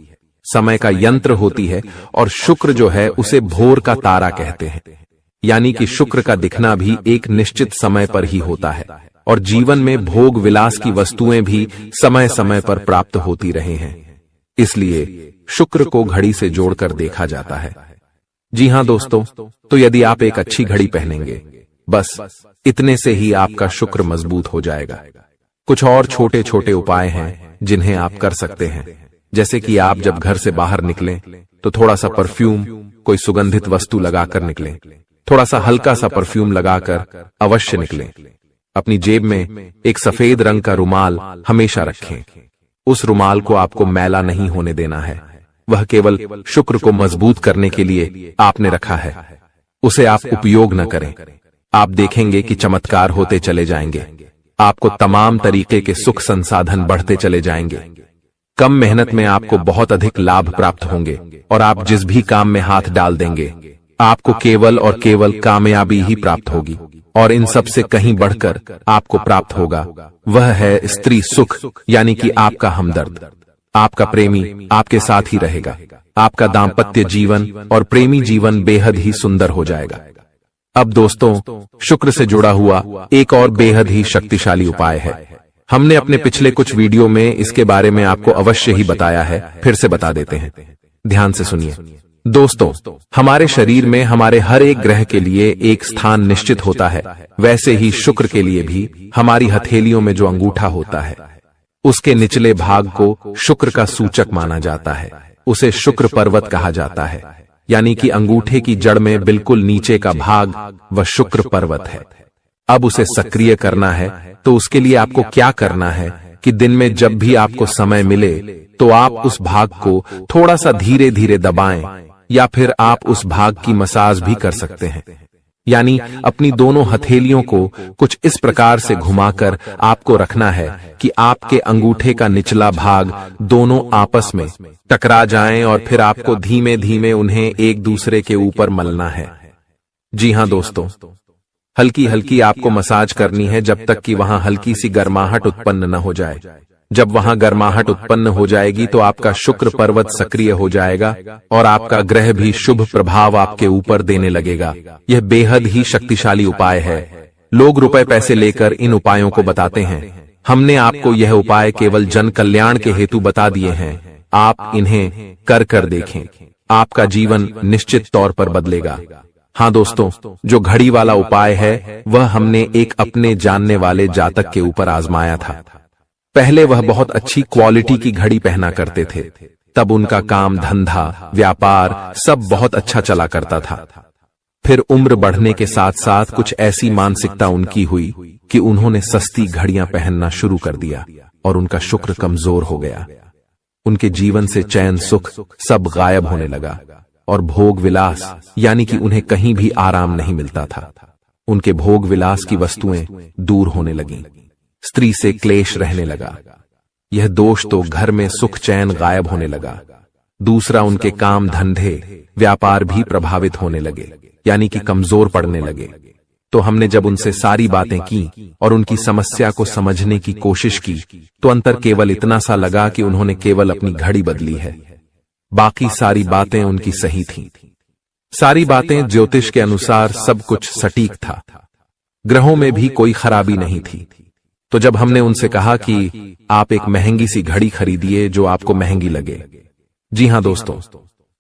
समय का यंत्र होती है, और शुक्र जो है उसे भोर का तारा कहते हैं। यानी कि शुक्र का दिखना भी एक निश्चित समय पर ही होता है, और जीवन में भोग विलास की वस्तुएं भी समय समय पर प्राप्त होती रहे हैं। इसलिए शुक्र को घड़ी से जोड़कर देखा जाता है। जी हां दोस्तों, तो यदि आप एक अच्छी घड़ी पहनेंगे, बस इतने से ही आपका शुक्र मजबूत हो जाएगा। कुछ और छोटे छोटे उपाय हैं जिन्हें आप कर सकते हैं, जैसे कि आप जब घर से बाहर निकलें तो थोड़ा सा परफ्यूम, कोई सुगंधित वस्तु लगाकर निकलें। थोड़ा सा हल्का सा परफ्यूम लगाकर अवश्य निकलें। अपनी जेब में एक सफेद रंग का रुमाल हमेशा रखें। उस रुमाल को आपको मैला नहीं होने देना है, वह केवल शुक्र को मजबूत करने के लिए आपने रखा है। उसे आप उपयोग न करें। आप देखेंगे कि चमत्कार होते चले जाएंगे। आपको तमाम तरीके के सुख संसाधन बढ़ते चले जाएंगे। कम मेहनत में आपको बहुत अधिक लाभ प्राप्त होंगे, और आप जिस भी काम में हाथ डाल देंगे आपको केवल और केवल कामयाबी ही प्राप्त होगी। और इन सब से कहीं बढ़कर आपको प्राप्त होगा वह है स्त्री सुख, यानी कि आपका हमदर्द। आपका प्रेमी आपके साथ ही रहेगा। आपका दाम्पत्य जीवन और प्रेमी जीवन बेहद ही सुंदर हो जाएगा। अब दोस्तों, शुक्र से जुड़ा हुआ एक और बेहद ही शक्तिशाली उपाय है। हमने अपने पिछले कुछ वीडियो में इसके बारे में आपको अवश्य ही बताया है, फिर से बता देते हैं। ध्यान से सुनिए। दोस्तों, हमारे शरीर में हमारे हर एक ग्रह के लिए एक स्थान निश्चित होता है। वैसे ही शुक्र के लिए भी हमारी हथेलियों में जो अंगूठा होता है उसके निचले भाग को शुक्र का सूचक माना जाता है। उसे शुक्र पर्वत कहा जाता है, यानी कि अंगूठे की जड़ में बिल्कुल नीचे का भाग वह शुक्र पर्वत है। अब उसे सक्रिय करना है तो उसके लिए आपको क्या करना है कि दिन में जब भी आपको समय मिले तो आप उस भाग को थोड़ा सा धीरे धीरे दबाएं, या फिर आप उस भाग की मसाज भी कर सकते हैं। यानी अपनी दोनों हथेलियों को कुछ इस प्रकार से घुमाकर आपको रखना है कि आपके अंगूठे का निचला भाग दोनों आपस में टकरा जाएं, और फिर आपको धीमे धीमे उन्हें एक दूसरे के ऊपर मलना है। जी हां दोस्तों, हल्की हल्की आपको मसाज करनी है जब तक कि वहां हल्की सी गर्माहट उत्पन्न न हो जाए। जब वहां गर्माहट उत्पन्न हो जाएगी तो आपका शुक्र पर्वत सक्रिय हो जाएगा और आपका ग्रह भी शुभ प्रभाव आपके ऊपर देने लगेगा। यह बेहद ही शक्तिशाली उपाय है। लोग रुपए पैसे लेकर इन उपायों को बताते हैं। हमने आपको यह उपाय केवल जन कल्याण के हेतु बता दिए हैं। आप इन्हें कर कर देखें, आपका जीवन निश्चित तौर पर बदलेगा। हाँ दोस्तों, जो घड़ी वाला उपाय है वह हमने एक अपने जानने वाले जातक के ऊपर आजमाया था। पहले वह बहुत अच्छी क्वालिटी की घड़ी पहना करते थे, तब उनका काम धंधा व्यापार सब बहुत अच्छा चला करता था। फिर उम्र बढ़ने के साथ साथ कुछ ऐसी मानसिकता उनकी हुई कि उन्होंने सस्ती घड़ियां पहनना शुरू कर दिया और उनका शुक्र कमजोर हो गया। उनके जीवन से चैन सुख सब गायब होने लगा और भोग विलास यानी कि उन्हें कहीं भी आराम नहीं मिलता था। उनके भोग विलास की वस्तुएं दूर होने लगीं। स्त्री से क्लेश रहने लगा। यह दोष तो घर में सुख चैन गायब होने लगा। दूसरा, उनके काम धंधे व्यापार भी प्रभावित होने लगे यानी कि कमजोर पड़ने लगे। तो हमने जब उनसे सारी बातें की और उनकी समस्या को समझने की कोशिश की तो अंतर केवल इतना सा लगा कि उन्होंने केवल अपनी घड़ी बदली है, बाकी सारी बातें उनकी सही थीं। सारी बातें ज्योतिष के अनुसार सब कुछ सटीक था। ग्रहों में भी कोई खराबी नहीं थी। तो जब हमने उनसे कहा कि आप एक महंगी सी घड़ी खरीदिए जो आपको महंगी लगे। जी हां दोस्तों,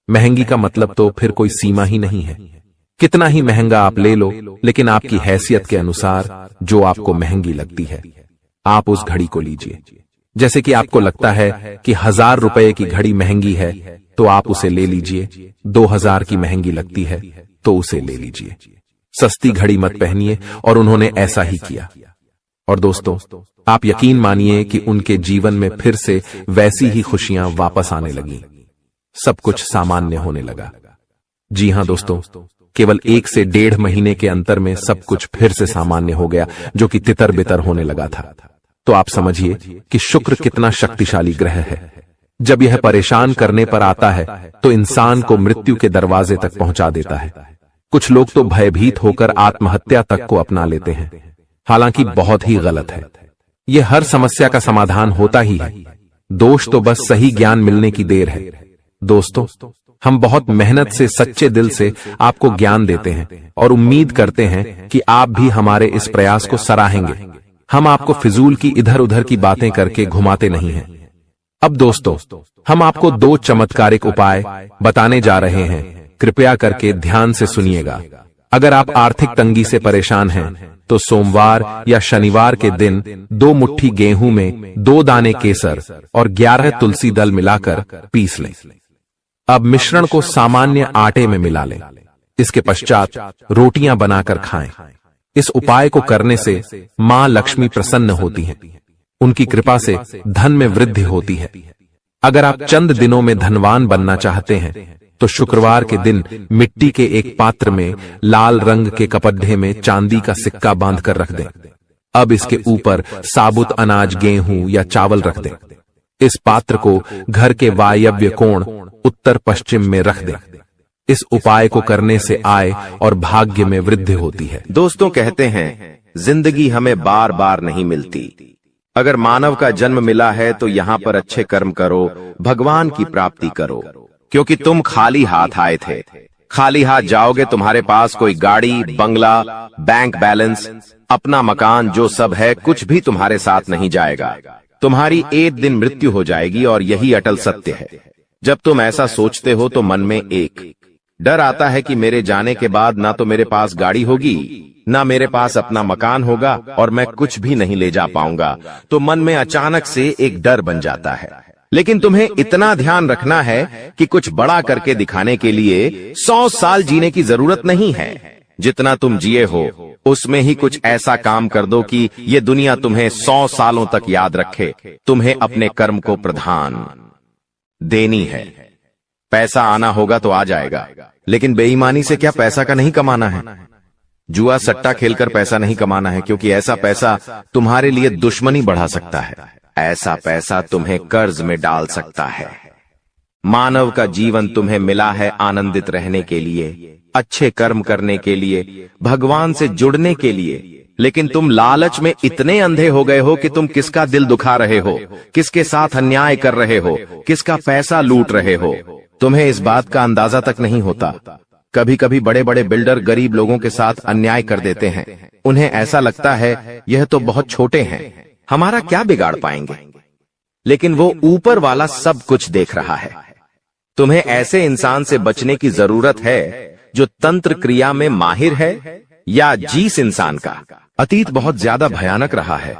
महंगी का मतलब तो फिर कोई सीमा ही नहीं है। कितना ही महंगा आप ले लो, लेकिन आपकी हैसियत के अनुसार जो आपको महंगी लगती है आप उस घड़ी को लीजिए। जैसे कि आपको लगता है कि 1000 रुपए की घड़ी महंगी है तो आप उसे ले लीजिए। 2000 की महंगी लगती है तो उसे ले लीजिए। सस्ती घड़ी मत पहनिए, और उन्होंने ऐसा ही किया। और दोस्तों, आप यकीन मानिए कि उनके जीवन में फिर से वैसी ही खुशियां वापस आने लगी। सब कुछ सामान्य होने लगा। जी हां दोस्तों, केवल 1 से 1.5 महीने के अंतर में सब कुछ फिर से सामान्य हो गया, जो कि तितर बितर होने लगा था। तो आप समझिए कि शुक्र कितना शक्तिशाली ग्रह है। जब यह परेशान करने पर आता है तो इंसान को मृत्यु के दरवाजे तक पहुंचा देता है। कुछ लोग तो भयभीत होकर आत्महत्या तक को अपना लेते हैं, हालांकि बहुत ही गलत है। यह हर समस्या का समाधान होता ही है। दोष तो बस सही ज्ञान मिलने की देर है। दोस्तों, हम बहुत मेहनत से सच्चे दिल से आपको ज्ञान देते हैं और उम्मीद करते हैं कि आप भी हमारे इस प्रयास को सराहेंगे। हम आपको फिजूल की इधर उधर की बातें करके घुमाते नहीं हैं। अब दोस्तों, हम आपको 2 चमत्कारिक उपाय बताने जा रहे हैं। कृपया करके ध्यान से सुनिएगा। अगर आप आर्थिक तंगी से परेशान हैं तो सोमवार या शनिवार के दिन 2 मुट्ठी गेहूं में 2 दाने केसर और 11 तुलसी दल मिलाकर पीस लें। अब मिश्रण को सामान्य आटे में मिला लें। इसके पश्चात रोटियां बनाकर खाएं। इस उपाय को करने से मां लक्ष्मी प्रसन्न होती हैं। उनकी कृपा से धन में वृद्धि होती है। अगर आप चंद दिनों में धनवान बनना चाहते हैं तो शुक्रवार के दिन मिट्टी के एक पात्र में लाल रंग के कपड्ढे में चांदी का सिक्का बांधकर रख दें। अब इसके ऊपर साबुत अनाज, गेहूं या चावल रख दें। इस पात्र को घर के वायव्य कोण उत्तर पश्चिम में रख दें। इस उपाय को करने से आय और भाग्य में वृद्धि होती है। दोस्तों, कहते हैं जिंदगी हमें बार बार नहीं मिलती। अगर मानव का जन्म मिला है तो यहाँ पर अच्छे कर्म करो, भगवान की प्राप्ति करो, क्योंकि तुम खाली हाथ आए थे। खाली हाथ जाओगे, तुम्हारे पास कोई गाड़ी, बंगला, बैंक बैलेंस, अपना मकान, जो सब है कुछ भी तुम्हारे साथ नहीं जाएगा। तुम्हारी एक दिन मृत्यु हो जाएगी और यही अटल सत्य है। जब तुम ऐसा सोचते हो तो मन में एक डर आता है कि मेरे जाने के बाद ना तो मेरे पास गाड़ी होगी, ना मेरे पास अपना मकान होगा और मैं कुछ भी नहीं ले जा पाऊंगा। तो मन में अचानक से एक डर बन जाता है। लेकिन तुम्हें इतना ध्यान रखना है कि कुछ बड़ा करके दिखाने के लिए 100 साल जीने की जरूरत नहीं है। जितना तुम जिए हो उसमें ही कुछ ऐसा काम कर दो कि ये दुनिया तुम्हें 100 सालों तक याद रखे। तुम्हें अपने कर्म को प्रधान देनी है। पैसा आना होगा तो आ जाएगा, लेकिन बेईमानी से क्या पैसा का नहीं कमाना है। जुआ सट्टा खेलकर पैसा नहीं कमाना है, क्योंकि ऐसा पैसा तुम्हारे लिए दुश्मनी बढ़ा सकता है। ऐसा पैसा तुम्हें कर्ज में डाल सकता है। मानव का जीवन तुम्हें मिला है आनंदित रहने के लिए, अच्छे कर्म करने के लिए, भगवान से जुड़ने के लिए। लेकिन तुम लालच में इतने अंधे हो गए हो कि तुम किसका दिल दुखा रहे हो, किसके साथ अन्याय कर रहे हो, किसका पैसा लूट रहे हो। तुम्हें इस बात का अंदाजा तक नहीं होता। कभी कभी बड़े बड़े बिल्डर गरीब लोगों के साथ अन्याय कर देते हैं। उन्हें ऐसा लगता है यह तो बहुत छोटे हैं, हमारा क्या बिगाड़ पाएंगे। लेकिन वो ऊपर वाला सब कुछ देख रहा है। तुम्हें ऐसे इंसान से बचने की जरूरत है जो तंत्र क्रिया में माहिर है, या जिस इंसान का अतीत बहुत ज्यादा भयानक रहा है,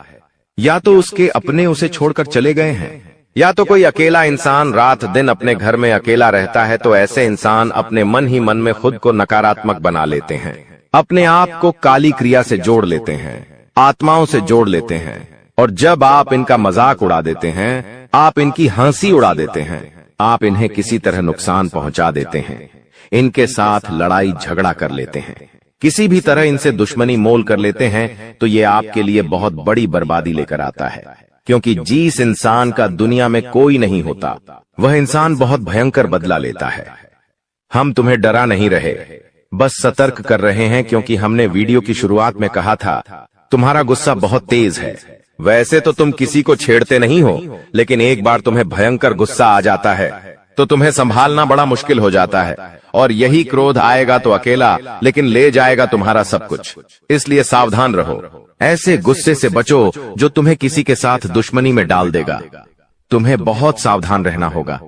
या तो उसके अपने उसे छोड़कर चले गए हैं, या तो कोई अकेला इंसान रात दिन अपने घर में अकेला रहता है, तो ऐसे इंसान अपने मन ही मन में खुद को नकारात्मक बना लेते हैं, अपने आप को काली क्रिया से जोड़ लेते हैं, आत्माओं से जोड़ लेते हैं। और जब आप इनका मजाक उड़ा देते हैं, आप इनकी हंसी उड़ा देते हैं, आप इन्हें किसी तरह नुकसान पहुंचा देते हैं, इनके साथ लड़ाई झगड़ा कर लेते हैं, किसी भी तरह इनसे दुश्मनी मोल कर लेते हैं, तो ये आपके लिए बहुत बड़ी बर्बादी लेकर आता है। क्योंकि जिस इंसान का दुनिया में कोई नहीं होता, वह इंसान बहुत भयंकर बदला लेता है। हम तुम्हें डरा नहीं रहे, बस सतर्क कर रहे हैं, क्योंकि हमने वीडियो की शुरुआत में कहा था तुम्हारा गुस्सा बहुत तेज है। वैसे तो तुम किसी को छेड़ते नहीं हो, लेकिन एक बार तुम्हें भयंकर गुस्सा आ जाता है तो तुम्हें संभालना बड़ा मुश्किल हो जाता है, और यही क्रोध आएगा तो अकेला, लेकिन ले जाएगा तुम्हारा सब कुछ। इसलिए सावधान रहो, ऐसे गुस्से से बचो जो तुम्हें किसी के साथ दुश्मनी में डाल देगा। तुम्हें बहुत सावधान रहना होगा,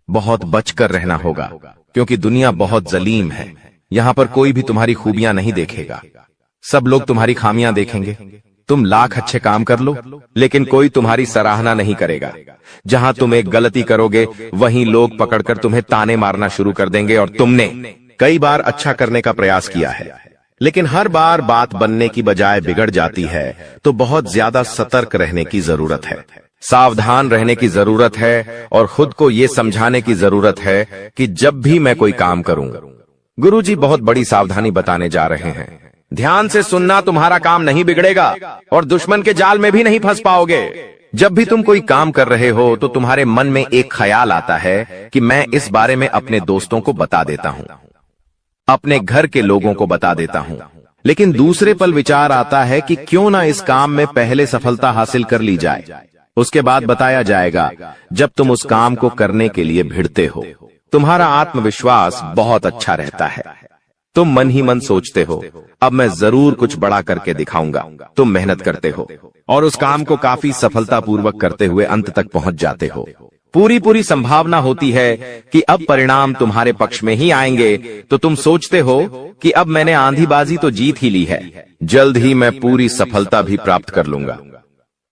बहुत बचकर रहना होगा, क्योंकि दुनिया बहुत जलीम है। यहाँ पर कोई भी तुम्हारी खूबियां नहीं देखेगा, सब लोग तुम्हारी खामियां देखेंगे। तुम लाख अच्छे काम कर लो, लेकिन कोई तुम्हारी सराहना नहीं करेगा। जहां तुम एक गलती करोगे, वहीं लोग पकड़कर तुम्हें ताने मारना शुरू कर देंगे। और तुमने कई बार अच्छा करने का प्रयास किया है, लेकिन हर बार बात बनने की बजाय बिगड़ जाती है, तो बहुत ज्यादा सतर्क रहने की जरूरत है, सावधान रहने की जरूरत है, और खुद को ये समझाने की जरूरत है कि जब भी मैं कोई काम करूं, गुरुजी बहुत बड़ी सावधानी बताने जा रहे हैं। ध्यान से सुनना, तुम्हारा काम नहीं बिगड़ेगा और दुश्मन के जाल में भी नहीं फंस पाओगे। जब भी तुम कोई काम कर रहे हो, तो तुम्हारे मन में एक ख्याल आता है कि मैं इस बारे में अपने दोस्तों को बता देता हूं, अपने घर के लोगों को बता देता हूं। लेकिन दूसरे पल विचार आता है कि क्यों ना इस काम में पहले सफलता हासिल कर ली जाए, उसके बाद बताया जाएगा। जब तुम उस काम को करने के लिए भिड़ते हो, तुम्हारा आत्मविश्वास बहुत अच्छा रहता है। तुम मन ही मन सोचते हो, अब मैं जरूर कुछ बड़ा करके दिखाऊंगा। तुम मेहनत करते हो और उस काम को काफी सफलतापूर्वक करते हुए अंत तक पहुंच जाते हो। पूरी संभावना होती है कि अब परिणाम तुम्हारे पक्ष में ही आएंगे, तो तुम सोचते हो कि अब मैंने आंधीबाजी तो जीत ही ली है, जल्द ही मैं पूरी सफलता भी प्राप्त कर लूंगा।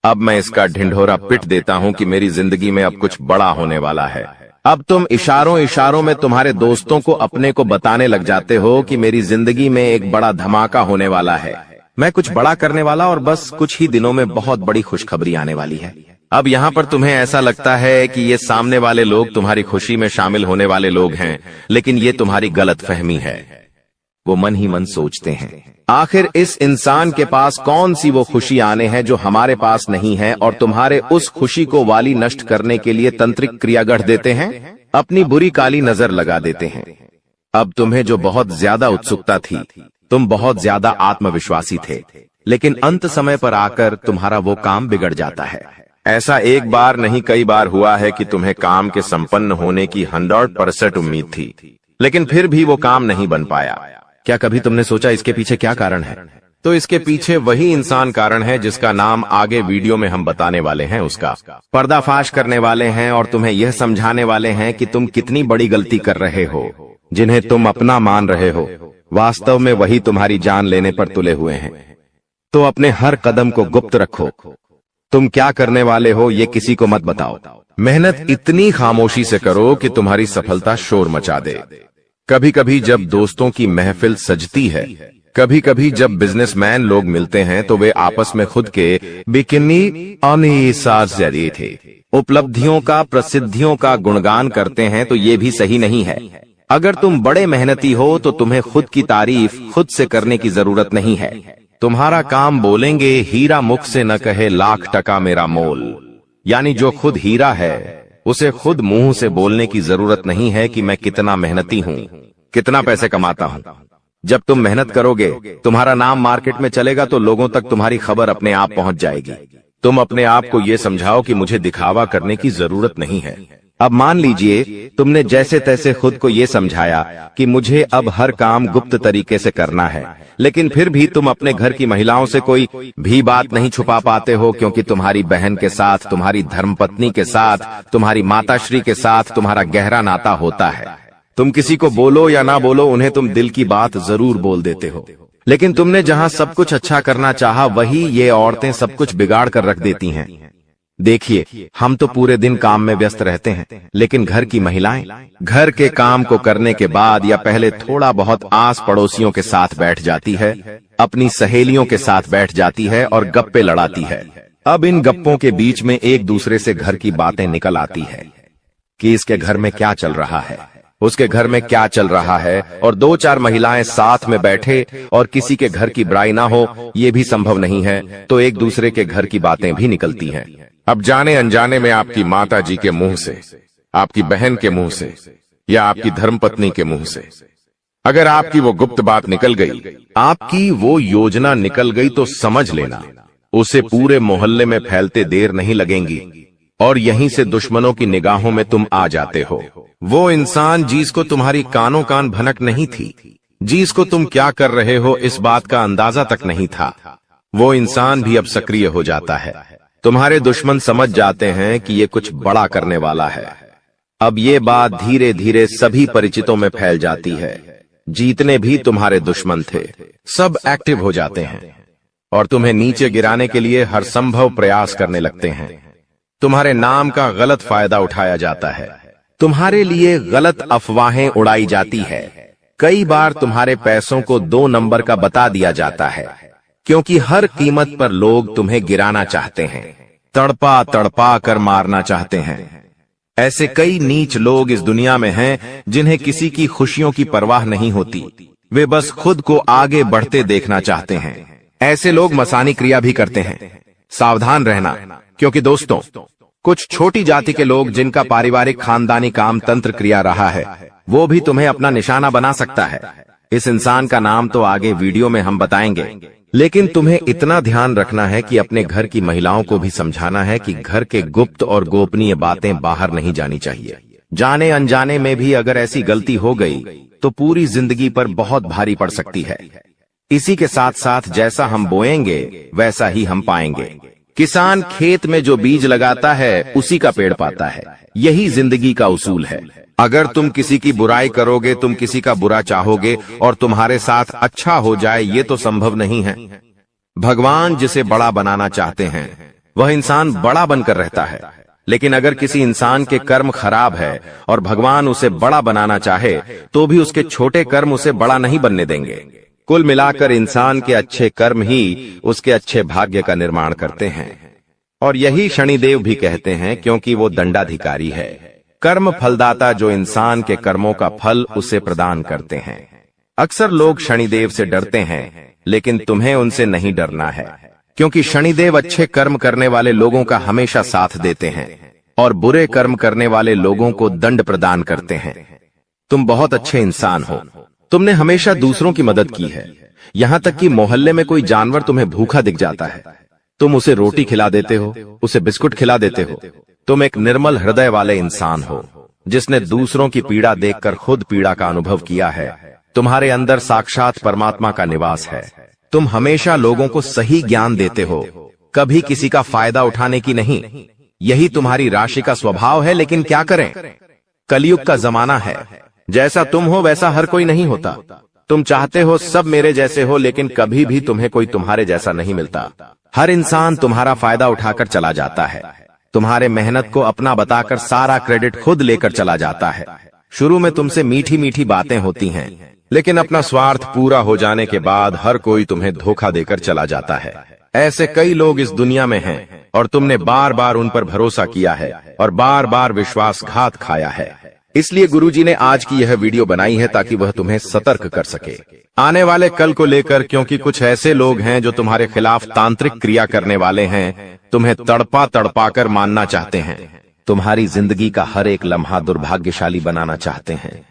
अब मैं इसका ढिंढोरा पिट देता हूं कि मेरी जिंदगी में अब कुछ बड़ा होने वाला है। अब तुम इशारों में तुम्हारे दोस्तों को अपने को बताने लग जाते हो कि मेरी जिंदगी में एक बड़ा धमाका होने वाला है, मैं कुछ बड़ा करने वाला, और बस कुछ ही दिनों में बहुत बड़ी खुशखबरी आने वाली है। अब यहाँ पर तुम्हें ऐसा लगता है कि ये सामने वाले लोग तुम्हारी खुशी में शामिल होने वाले लोग हैं, लेकिन ये तुम्हारी गलतफहमी है। वो मन ही मन सोचते हैं, आखिर इस इंसान के पास कौन सी वो खुशी आने हैं जो हमारे पास नहीं है, और तुम्हारे उस खुशी को वाली नष्ट करने के लिए तंत्रिक क्रिया गढ़ देते हैं, अपनी बुरी काली नजर लगा देते हैं। अब तुम्हें जो बहुत ज्यादा उत्सुकता थी, तुम बहुत ज्यादा आत्मविश्वासी थे, लेकिन अंत समय पर आकर तुम्हारा वो काम बिगड़ जाता है। ऐसा एक बार नहीं कई बार हुआ है कि तुम्हें काम के संपन्न होने की 100% उम्मीद थी, लेकिन फिर भी वो काम नहीं बन पाया। क्या कभी तुमने सोचा इसके पीछे क्या कारण है? तो इसके पीछे वही इंसान कारण है जिसका नाम आगे वीडियो में हम बताने वाले हैं। उसका पर्दाफाश करने वाले हैं और तुम्हें यह समझाने वाले हैं कि तुम कितनी बड़ी गलती कर रहे हो। जिन्हें तुम अपना मान रहे हो, वास्तव में वही तुम्हारी जान लेने पर तुले हुए हैं। तो अपने हर कदम को गुप्त रखो। तुम क्या करने वाले हो ये किसी को मत बताओ। मेहनत इतनी खामोशी से करो कि तुम्हारी सफलता शोर मचा दे। कभी कभी जब दोस्तों की महफिल सजती है, कभी कभी जब बिजनेसमैन लोग मिलते हैं, तो वे आपस में खुद के बिकिनी अनिसाज़री थे उपलब्धियों का, प्रसिद्धियों का गुणगान करते हैं, तो ये भी सही नहीं है। अगर तुम बड़े मेहनती हो तो तुम्हें खुद की तारीफ खुद से करने की जरूरत नहीं है। तुम्हारा काम बोलेंगे हीरा मुख से न कहे लाख टका मेरा मोल, यानी जो खुद हीरा है उसे खुद मुंह से बोलने की जरूरत नहीं है कि मैं कितना मेहनती हूँ, कितना पैसे कमाता हूँ। जब तुम मेहनत करोगे, तुम्हारा नाम मार्केट में चलेगा, तो लोगों तक तुम्हारी खबर अपने आप पहुंच जाएगी। तुम अपने आप को ये समझाओ कि मुझे दिखावा करने की जरूरत नहीं है। अब मान लीजिए तुमने जैसे तैसे खुद को ये समझाया कि मुझे अब हर काम गुप्त तरीके से करना है, लेकिन फिर भी तुम अपने घर की महिलाओं से कोई भी बात नहीं छुपा पाते हो, क्योंकि तुम्हारी बहन के साथ, तुम्हारी धर्मपत्नी के साथ, तुम्हारी माताश्री के साथ तुम्हारा गहरा नाता होता है। तुम किसी को बोलो या ना बोलो, उन्हें तुम दिल की बात जरूर बोल देते हो। लेकिन तुमने जहां सब कुछ अच्छा करना चाहा, वही ये औरतें सब कुछ बिगाड़ कर रख देती हैं। देखिए, हम तो पूरे दिन काम में व्यस्त रहते हैं, लेकिन घर की महिलाएं घर के काम को करने के बाद या पहले थोड़ा बहुत आस पड़ोसियों के साथ बैठ जाती है, अपनी सहेलियों के साथ बैठ जाती है और गप्पे लड़ाती है। अब इन गप्पों के बीच में एक दूसरे से घर की बातें निकल आती है कि इसके घर में क्या चल रहा है, उसके घर में क्या चल रहा है, और दो चार महिलाएं साथ में बैठे और किसी के घर की बुराई ना हो ये भी संभव नहीं है, तो एक दूसरे के घर की बातें भी निकलती हैं। अब जाने अनजाने में आपकी माता जी के मुंह से, आपकी बहन के मुंह से या आपकी धर्मपत्नी के मुंह से अगर आपकी वो गुप्त बात निकल गई, आपकी वो योजना निकल गई, तो समझ लेना उसे पूरे मोहल्ले में फैलते देर नहीं लगेंगी और यहीं से दुश्मनों की निगाहों में तुम आ जाते हो। वो इंसान जिसको तुम्हारी कानों कान भनक नहीं थी, जिसको तुम क्या कर रहे हो इस बात का अंदाजा तक नहीं था, वो इंसान भी अब सक्रिय हो जाता है। तुम्हारे दुश्मन समझ जाते हैं कि ये कुछ बड़ा करने वाला है। अब ये बात धीरे धीरे सभी परिचितों में फैल जाती है। जितने भी तुम्हारे दुश्मन थे सब एक्टिव हो जाते हैं और तुम्हें नीचे गिराने के लिए हर संभव प्रयास करने लगते हैं। तुम्हारे नाम का गलत फायदा उठाया जाता है, तुम्हारे लिए गलत अफवाहें उड़ाई जाती है। कई बार तुम्हारे पैसों को 2 नंबर का बता दिया जाता है, क्योंकि हर कीमत पर लोग तुम्हें गिराना चाहते हैं, तड़पा तड़पा कर मारना चाहते हैं। ऐसे कई नीच लोग इस दुनिया में हैं जिन्हें किसी की खुशियों की परवाह नहीं होती, वे बस खुद को आगे बढ़ते देखना चाहते हैं। ऐसे लोग मसानी क्रिया भी करते हैं। सावधान रहना, क्योंकि दोस्तों कुछ छोटी जाति के लोग जिनका पारिवारिक खानदानी काम तंत्र क्रिया रहा है, वो भी तुम्हें अपना निशाना बना सकता है। इस इंसान का नाम तो आगे वीडियो में हम बताएंगे, लेकिन तुम्हें इतना ध्यान रखना है कि अपने घर की महिलाओं को भी समझाना है कि घर के गुप्त और गोपनीय बातें बाहर नहीं जानी चाहिए। जाने अनजाने में भी अगर ऐसी गलती हो गई तो पूरी जिंदगी पर बहुत भारी पड़ सकती है। इसी के साथ साथ जैसा हम बोएंगे वैसा ही हम पाएंगे। किसान खेत में जो बीज लगाता है उसी का पेड़ पाता है, यही जिंदगी का उसूल है। अगर तुम किसी की बुराई करोगे, तुम किसी का बुरा चाहोगे और तुम्हारे साथ अच्छा हो जाए, ये तो संभव नहीं है। भगवान जिसे बड़ा बनाना चाहते हैं वह इंसान बड़ा बनकर रहता है, लेकिन अगर किसी इंसान के कर्म खराब है और भगवान उसे बड़ा बनाना चाहे तो भी उसके छोटे कर्म उसे बड़ा नहीं बनने देंगे। कुल मिलाकर इंसान के अच्छे कर्म ही उसके अच्छे भाग्य का निर्माण करते हैं, और यही शनिदेव भी कहते हैं, क्योंकि वो दंडाधिकारी है, कर्म फलदाता, जो इंसान के कर्मों का फल उसे प्रदान करते हैं। अक्सर लोग शनिदेव से डरते हैं, लेकिन तुम्हें उनसे नहीं डरना है, क्योंकि शनिदेव अच्छे कर्म करने वाले लोगों का हमेशा साथ देते हैं और बुरे कर्म करने वाले लोगों को दंड प्रदान करते हैं। तुम बहुत अच्छे इंसान हो, तुमने हमेशा दूसरों की मदद की है। यहाँ तक कि मोहल्ले में कोई जानवर तुम्हें भूखा दिख जाता है, तुम उसे रोटी खिला देते हो, उसे बिस्कुट खिला देते हो। तुम एक निर्मल हृदय वाले इंसान हो, जिसने दूसरों की पीड़ा देखकर खुद पीड़ा का अनुभव किया है। तुम्हारे अंदर साक्षात परमात्मा का निवास है। तुम हमेशा लोगों को सही ज्ञान देते हो, कभी किसी का फायदा उठाने की नहीं। यही तुम्हारी राशि का स्वभाव है, लेकिन क्या करें, कलयुग का जमाना है। जैसा तुम हो वैसा हर कोई नहीं होता। तुम चाहते हो सब मेरे जैसे हो, लेकिन कभी भी तुम्हें कोई तुम्हारे जैसा नहीं मिलता। हर इंसान तुम्हारा फायदा उठाकर चला जाता है, तुम्हारे मेहनत को अपना बताकर सारा क्रेडिट खुद लेकर चला जाता है। शुरू में तुमसे मीठी मीठी बातें होती हैं, लेकिन अपना स्वार्थ पूरा हो जाने के बाद हर कोई तुम्हें धोखा देकर चला जाता है। ऐसे कई लोग इस दुनिया में हैं और तुमने बार बार उन पर भरोसा किया है और बार बार विश्वासघात खाया है। इसलिए गुरुजी ने आज की यह वीडियो बनाई है ताकि वह तुम्हें सतर्क कर सके आने वाले कल को लेकर, क्योंकि कुछ ऐसे लोग हैं जो तुम्हारे खिलाफ तांत्रिक क्रिया करने वाले हैं, तुम्हें तड़पा तड़पा कर मानना चाहते हैं, तुम्हारी जिंदगी का हर एक लम्हा दुर्भाग्यशाली बनाना चाहते हैं।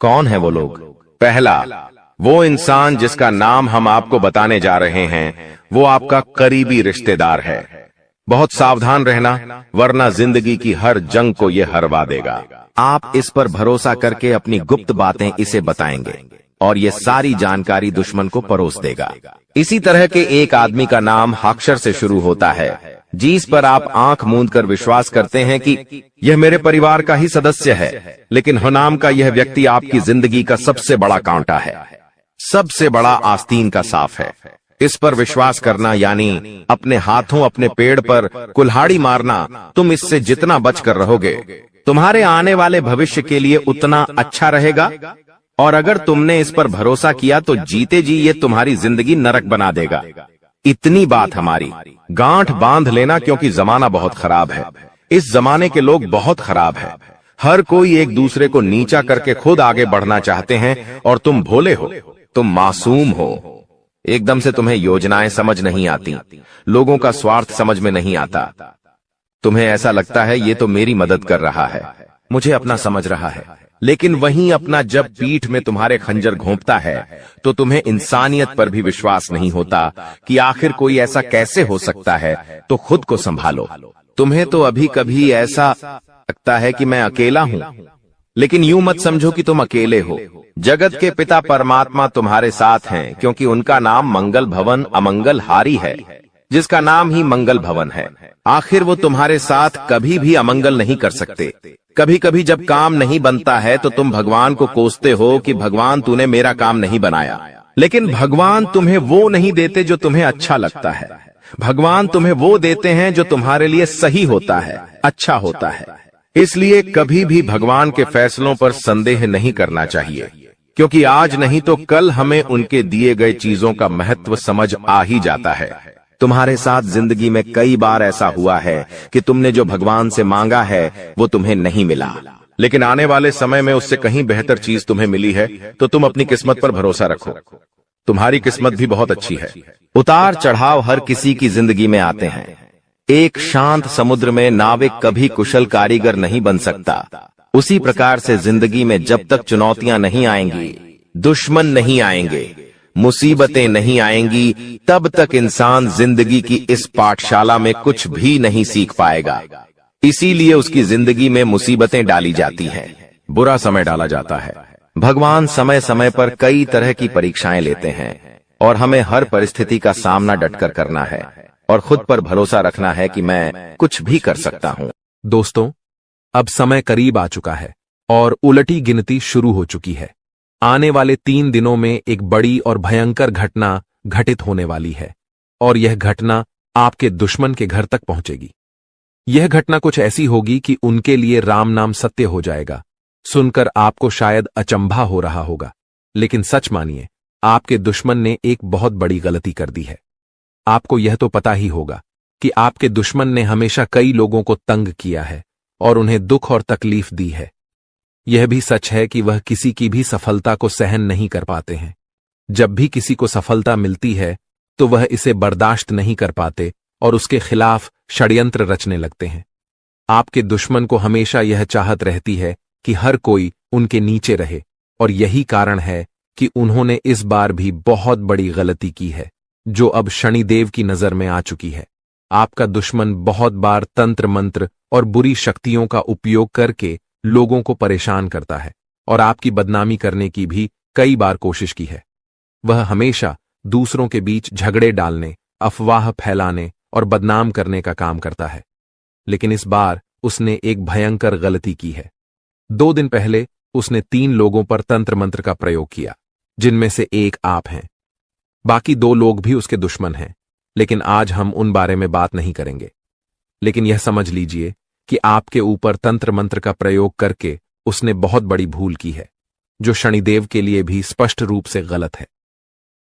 कौन है वो लोग? पहला, वो इंसान जिसका नाम हम आपको बताने जा रहे हैं, वो आपका करीबी रिश्तेदार है। बहुत सावधान रहना, वरना जिंदगी की हर जंग को ये हरवा देगा। आप इस पर भरोसा करके अपनी गुप्त बातें इसे बताएंगे और ये सारी जानकारी दुश्मन को परोस देगा। इसी तरह के एक आदमी का नाम अक्षर से शुरू होता है, जिस पर आप आंख मूंद कर विश्वास करते हैं कि यह मेरे परिवार का ही सदस्य है, लेकिन नाम का यह व्यक्ति आपकी जिंदगी का सबसे बड़ा कांटा है, सबसे बड़ा आस्तीन का साफ है। इस पर विश्वास करना यानी अपने हाथों अपने पेड़ पर कुल्हाड़ी मारना, तुम इससे जितना बचकर रहोगे तुम्हारे आने वाले भविष्य के लिए उतना अच्छा रहेगा। और अगर तुमने इस पर भरोसा किया तो जीते जी ये तुम्हारी जिंदगी नरक बना देगा। इतनी बात हमारी, गांठ बांध लेना, क्योंकि जमाना बहुत खराब है। इस जमाने के लोग बहुत खराब है। हर कोई एक दूसरे को नीचा करके खुद आगे बढ़ना चाहते हैं, और तुम भोले हो, तुम मासूम हो। एकदम से तुम्हें योजनाएं समझ नहीं आती, लोगों का स्वार्थ समझ में नहीं आता। तुम्हें ऐसा लगता है ये तो मेरी मदद कर रहा है, मुझे अपना समझ रहा है। लेकिन वहीं अपना जब पीठ में तुम्हारे खंजर घोंपता है तो तुम्हें इंसानियत पर भी विश्वास नहीं होता कि आखिर कोई ऐसा कैसे हो सकता है। तो खुद को संभालो। तुम्हें तो अभी कभी ऐसा लगता है कि मैं अकेला हूं, लेकिन यूं मत समझो कि तुम अकेले हो। जगत के पिता परमात्मा तुम्हारे साथ हैं, क्योंकि उनका नाम मंगल भवन अमंगल हारी है, जिसका नाम ही मंगल भवन है। आखिर वो तुम्हारे साथ कभी भी अमंगल नहीं कर सकते। कभी कभी जब काम नहीं बनता है तो तुम भगवान को कोसते हो कि भगवान तूने मेरा काम नहीं बनाया, लेकिन भगवान तुम्हें वो नहीं देते जो तुम्हें अच्छा लगता है। भगवान तुम्हें वो देते हैं जो तुम्हारे लिए सही होता है, अच्छा होता है। इसलिए कभी भी भगवान के फैसलों पर संदेह नहीं करना चाहिए, क्योंकि आज नहीं तो कल हमें उनके दिए गए चीजों का महत्व समझ आ ही जाता है। तुम्हारे साथ जिंदगी में कई बार ऐसा हुआ है कि तुमने जो भगवान से मांगा है वो तुम्हें नहीं मिला, लेकिन आने वाले समय में उससे कहीं बेहतर चीज तुम्हें मिली है। तो तुम अपनी किस्मत पर भरोसा रखो, तुम्हारी किस्मत भी बहुत अच्छी है। उतार चढ़ाव हर किसी की जिंदगी में आते हैं। एक शांत समुद्र में नाविक कभी कुशल कारीगर नहीं बन सकता। उसी प्रकार से जिंदगी में जब तक चुनौतियां नहीं आएंगी, दुश्मन नहीं आएंगे, मुसीबतें नहीं आएंगी, तब तक इंसान जिंदगी की इस पाठशाला में कुछ भी नहीं सीख पाएगा। इसीलिए उसकी जिंदगी में मुसीबतें डाली जाती हैं, बुरा समय डाला जाता है। भगवान समय समय पर कई तरह की परीक्षाएं लेते हैं, और हमें हर परिस्थिति का सामना डटकर करना है और खुद पर भरोसा रखना है कि मैं कुछ भी कर सकता हूं। दोस्तों, अब समय करीब आ चुका है और उलटी गिनती शुरू हो चुकी है। आने वाले 3 दिनों में एक बड़ी और भयंकर घटना घटित होने वाली है, और यह घटना आपके दुश्मन के घर तक पहुंचेगी। यह घटना कुछ ऐसी होगी कि उनके लिए राम नाम सत्य हो जाएगा। सुनकर आपको शायद अचंभा हो रहा होगा, लेकिन सच मानिए, आपके दुश्मन ने एक बहुत बड़ी गलती कर दी है। आपको यह तो पता ही होगा कि आपके दुश्मन ने हमेशा कई लोगों को तंग किया है और उन्हें दुख और तकलीफ दी है। यह भी सच है कि वह किसी की भी सफलता को सहन नहीं कर पाते हैं। जब भी किसी को सफलता मिलती है तो वह इसे बर्दाश्त नहीं कर पाते और उसके खिलाफ षड्यंत्र रचने लगते हैं। आपके दुश्मन को हमेशा यह चाहत रहती है कि हर कोई उनके नीचे रहे, और यही कारण है कि उन्होंने इस बार भी बहुत बड़ी गलती की है, जो अब शनिदेव की नजर में आ चुकी है। आपका दुश्मन बहुत बार तंत्र मंत्र और बुरी शक्तियों का उपयोग करके लोगों को परेशान करता है, और आपकी बदनामी करने की भी कई बार कोशिश की है। वह हमेशा दूसरों के बीच झगड़े डालने, अफवाह फैलाने और बदनाम करने का काम करता है। लेकिन इस बार उसने एक भयंकर गलती की है। 2 दिन पहले उसने 3 लोगों पर तंत्र मंत्र का प्रयोग किया, जिनमें से एक आप हैं। बाकी 2 लोग भी उसके दुश्मन हैं, लेकिन आज हम उन बारे में बात नहीं करेंगे। लेकिन यह समझ लीजिए कि आपके ऊपर तंत्र मंत्र का प्रयोग करके उसने बहुत बड़ी भूल की है, जो शनिदेव के लिए भी स्पष्ट रूप से गलत है।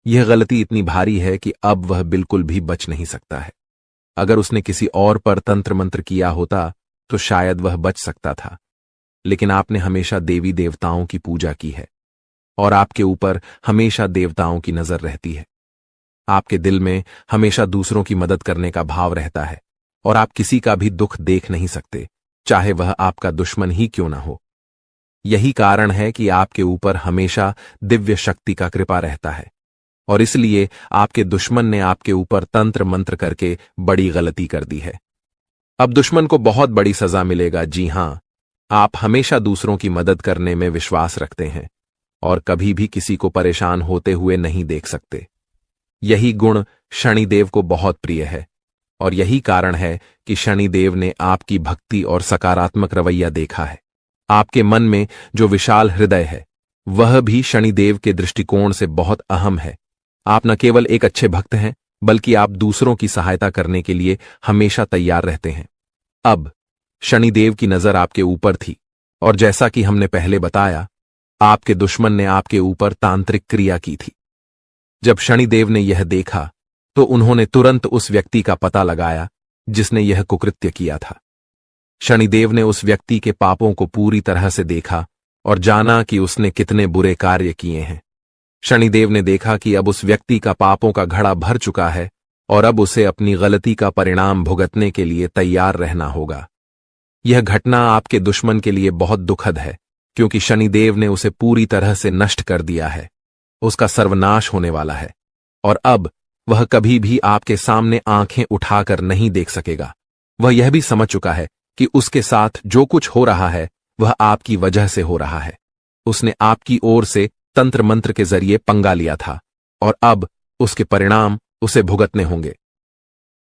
यह गलती इतनी भारी है कि अब वह बिल्कुल भी बच नहीं सकता है। अगर उसने किसी और पर तंत्र मंत्र किया होता तो शायद वह बच सकता था, लेकिन आपने हमेशा देवी देवताओं की पूजा की है, और आपके ऊपर हमेशा देवताओं की नजर रहती है। आपके दिल में हमेशा दूसरों की मदद करने का भाव रहता है, और आप किसी का भी दुख देख नहीं सकते, चाहे वह आपका दुश्मन ही क्यों ना हो। यही कारण है कि आपके ऊपर हमेशा दिव्य शक्ति का कृपा रहता है, और इसलिए आपके दुश्मन ने आपके ऊपर तंत्र मंत्र करके बड़ी गलती कर दी है। अब दुश्मन को बहुत बड़ी सजा मिलेगा। जी हां, आप हमेशा दूसरों की मदद करने में विश्वास रखते हैं और कभी भी किसी को परेशान होते हुए नहीं देख सकते। यही गुण शनिदेव को बहुत प्रिय है, और यही कारण है कि शनिदेव ने आपकी भक्ति और सकारात्मक रवैया देखा है। आपके मन में जो विशाल हृदय है, वह भी शनिदेव के दृष्टिकोण से बहुत अहम है, आप न केवल एक अच्छे भक्त हैं, बल्कि आप दूसरों की सहायता करने के लिए हमेशा तैयार रहते हैं। अब शनिदेव की नजर आपके ऊपर थी, और जैसा कि हमने पहले बताया, आपके दुश्मन ने आपके ऊपर तांत्रिक क्रिया की थी। जब शनिदेव ने यह देखा तो उन्होंने तुरंत उस व्यक्ति का पता लगाया जिसने यह कुकृत्य किया था। शनिदेव ने उस व्यक्ति के पापों को पूरी तरह से देखा और जाना कि उसने कितने बुरे कार्य किए हैं। शनिदेव ने देखा कि अब उस व्यक्ति का पापों का घड़ा भर चुका है और अब उसे अपनी गलती का परिणाम भुगतने के लिए तैयार रहना होगा। यह घटना आपके दुश्मन के लिए बहुत दुखद है, क्योंकि शनिदेव ने उसे पूरी तरह से नष्ट कर दिया है। उसका सर्वनाश होने वाला है और अब वह कभी भी आपके सामने आंखें उठाकर नहीं देख सकेगा। वह यह भी समझ चुका है कि उसके साथ जो कुछ हो रहा है वह आपकी वजह से हो रहा है। उसने आपकी ओर से तंत्र मंत्र के जरिए पंगा लिया था और अब उसके परिणाम उसे भुगतने होंगे।